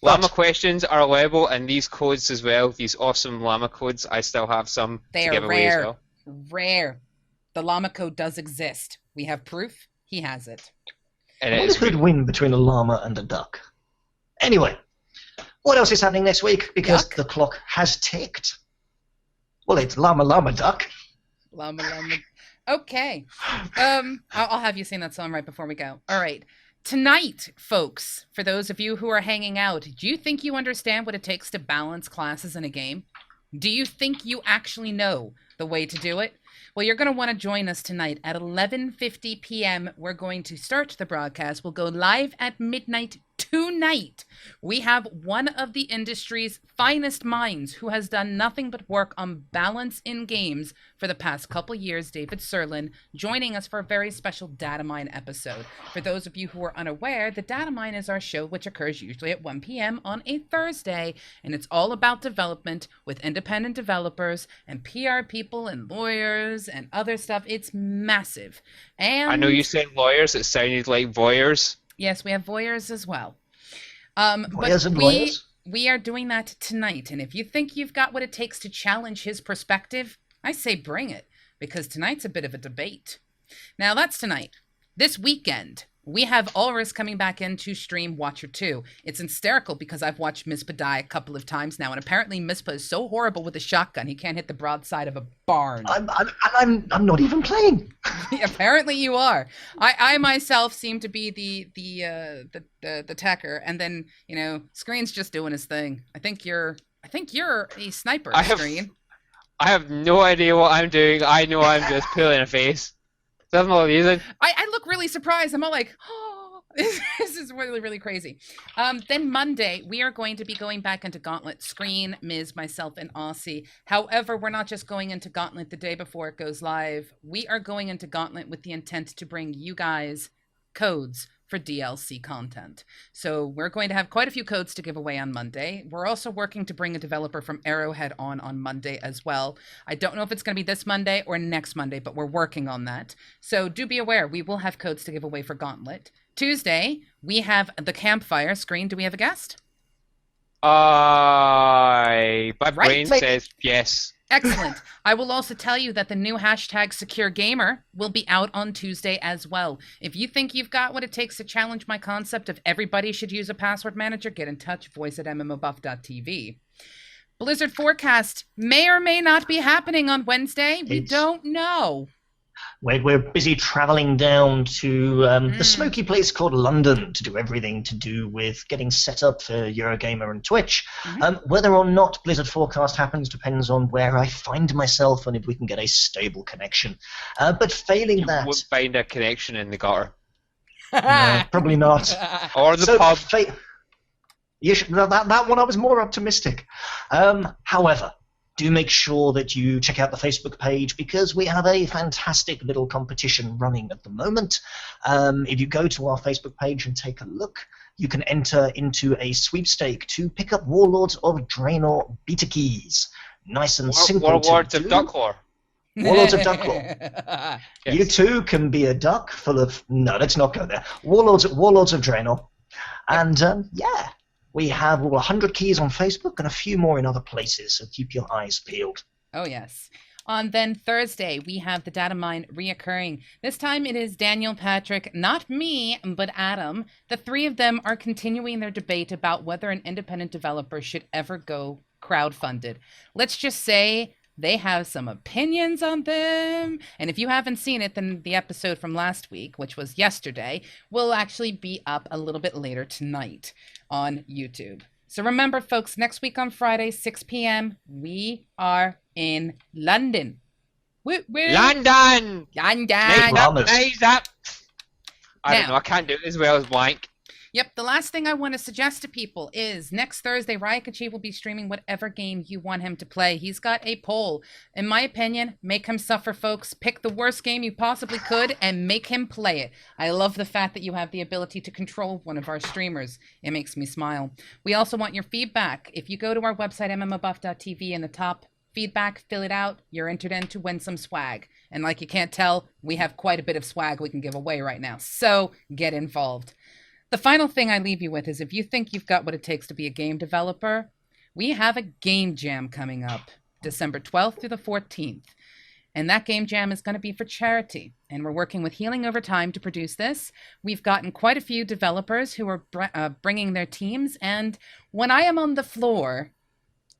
Llama questions are allowable, and these codes as well, these awesome llama codes, I still have some to give away as well. Rare. The llama code does exist. We have proof. He has it. And what could win between a llama and a duck? Anyway, what else is happening next week? Because the clock has ticked. Well, it's llama duck. Llama llama. Okay. I'll have you sing that song right before we go. All right. Tonight, folks, for those of you who are hanging out, do you think you understand what it takes to balance classes in a game? Do you think you actually know the way to do it? Well, you're going to want to join us tonight at 11:50 p.m. We're going to start the broadcast. We'll go live at midnight tonight. We have one of the industry's finest minds who has done nothing but work on balance in games for the past couple years, David Serlin, joining us for a very special Data Mine episode. For those of you who are unaware, the Data Mine is our show which occurs usually at 1 p.m. on a Thursday, and it's all about development with independent developers and PR people and lawyers and other stuff. It's massive. And I know you said lawyers, it sounded like voyeurs. Yes, we have voyeurs as well. Voyeurs and but lawyers? we are doing that tonight. And if you think you've got what it takes to challenge his perspective, I say bring it, because tonight's a bit of a debate. Now, that's tonight. This weekend, we have Ulrich coming back in to stream Watcher 2. It's hysterical because I've watched Mizpah die a couple of times now, and apparently Mizpah is so horrible with a shotgun he can't hit the broadside of a barn. I'm not even playing. Apparently you are. I myself seem to be the tacker, and then Screen's just doing his thing. I think you're a sniper, Screen. I have no idea what I'm doing. I know I'm just pulling a face. That's not reason. I look really surprised. I'm all like, oh, this is really, really crazy. Then Monday, we are going to be going back into Gauntlet. Screen, Miz, myself, and Aussie. However, we're not just going into Gauntlet the day before it goes live. We are going into Gauntlet with the intent to bring you guys codes for DLC content. So we're going to have quite a few codes to give away on Monday. We're also working to bring a developer from Arrowhead on Monday as well. I don't know if it's going to be this Monday or next Monday, but we're working on that. So do be aware, we will have codes to give away for Gauntlet. Tuesday, we have the campfire. Screen, do we have a guest? My brain says yes. Excellent. I will also tell you that the new hashtag #SecureGamer will be out on Tuesday as well. If you think you've got what it takes to challenge my concept of everybody should use a password manager, get in touch, voice at MMOBuff.TV. Blizzard forecast may or may not be happening on Wednesday. We don't know. We're busy travelling down to the smoky place called London to do everything to do with getting set up for Eurogamer and Twitch. Whether or not Blizzard forecast happens depends on where I find myself and if we can get a stable connection. But failing that... You won't find a connection in the gutter. No, probably not. Or the pub. That one I was more optimistic. However... do make sure that you check out the Facebook page because we have a fantastic little competition running at the moment. If you go to our Facebook page and take a look, you can enter into a sweepstake to pick up Warlords of Draenor beta keys. Nice and simple Warlords to of do. Ducklaw. Warlords of Ducklaw. Yes. You too can be a duck full of... No, let's not go there. Warlords of Draenor. And, yeah. We have over 100 keys on Facebook and a few more in other places, so keep your eyes peeled. Oh, yes. On then Thursday, we have the Data Mine reoccurring. This time it is Daniel, Patrick, not me, but Adam. The three of them are continuing their debate about whether an independent developer should ever go crowdfunded. Let's just say they have some opinions on them. And if you haven't seen it, then the episode from last week, which was yesterday, will actually be up a little bit later tonight on YouTube. So remember, folks, next week on Friday, 6 p.m., we are in London. London! Nice up. I don't know, I can't do it as well as Wank. Yep, the last thing I want to suggest to people is next Thursday, Ryakachi will be streaming whatever game you want him to play. He's got a poll. In my opinion, make him suffer, folks. Pick the worst game you possibly could and make him play it. I love the fact that you have the ability to control one of our streamers. It makes me smile. We also want your feedback. If you go to our website, MMOBuff.TV, in the top feedback, fill it out. You're entered in to win some swag. And like you can't tell, we have quite a bit of swag we can give away right now. So get involved. The final thing I leave you with is if you think you've got what it takes to be a game developer, we have a game jam coming up December 12th through the 14th. And that game jam is going to be for charity. And we're working with Healing Over Time to produce this. We've gotten quite a few developers who are bringing their teams. And when I am on the floor,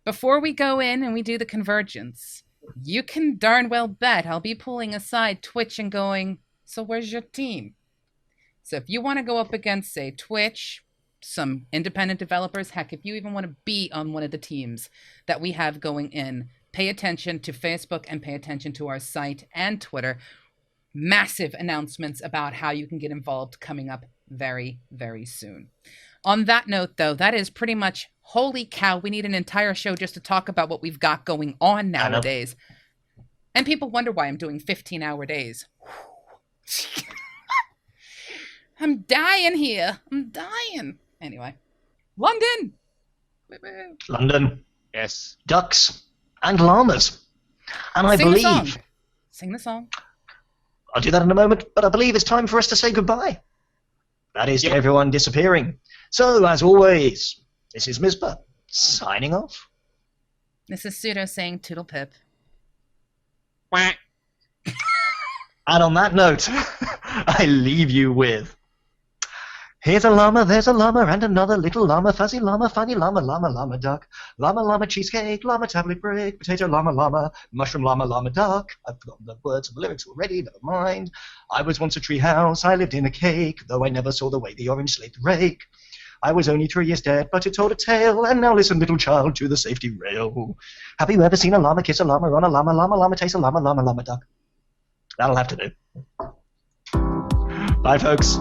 before we go in and we do the Convergence, you can darn well bet I'll be pulling aside Twitch and going, so where's your team? So if you want to go up against, say, Twitch, some independent developers, heck, if you even want to be on one of the teams that we have going in, pay attention to Facebook and pay attention to our site and Twitter. Massive announcements about how you can get involved coming up very, very soon. On that note, though, that is pretty much, holy cow, we need an entire show just to talk about what we've got going on nowadays. And people wonder why I'm doing 15-hour days. I'm dying here. I'm dying. Anyway, London. London. Yes. Ducks and llamas. And I Sing the song. believe... Sing the song. I'll do that in a moment, but I believe it's time for us to say goodbye. That is to everyone disappearing. So, as always, this is Mizpah, signing off. This is Pseudo saying toodle pip. Quack. And on that note, I leave you with... Here's a llama, there's a llama, and another little llama, fuzzy llama, funny llama, llama, llama, duck, llama, cheesecake, llama, tablet break, potato, llama, mushroom, llama, duck. I've forgotten the words of the lyrics already, never mind. I was once a tree house, I lived in a cake, though I never saw the way the orange slate rake. I was only 3 years dead, but it told a tale, and now listen, little child, to the safety rail. Have you ever seen a llama kiss a llama, run a llama, taste a llama, duck? That'll have to do. Bye, folks.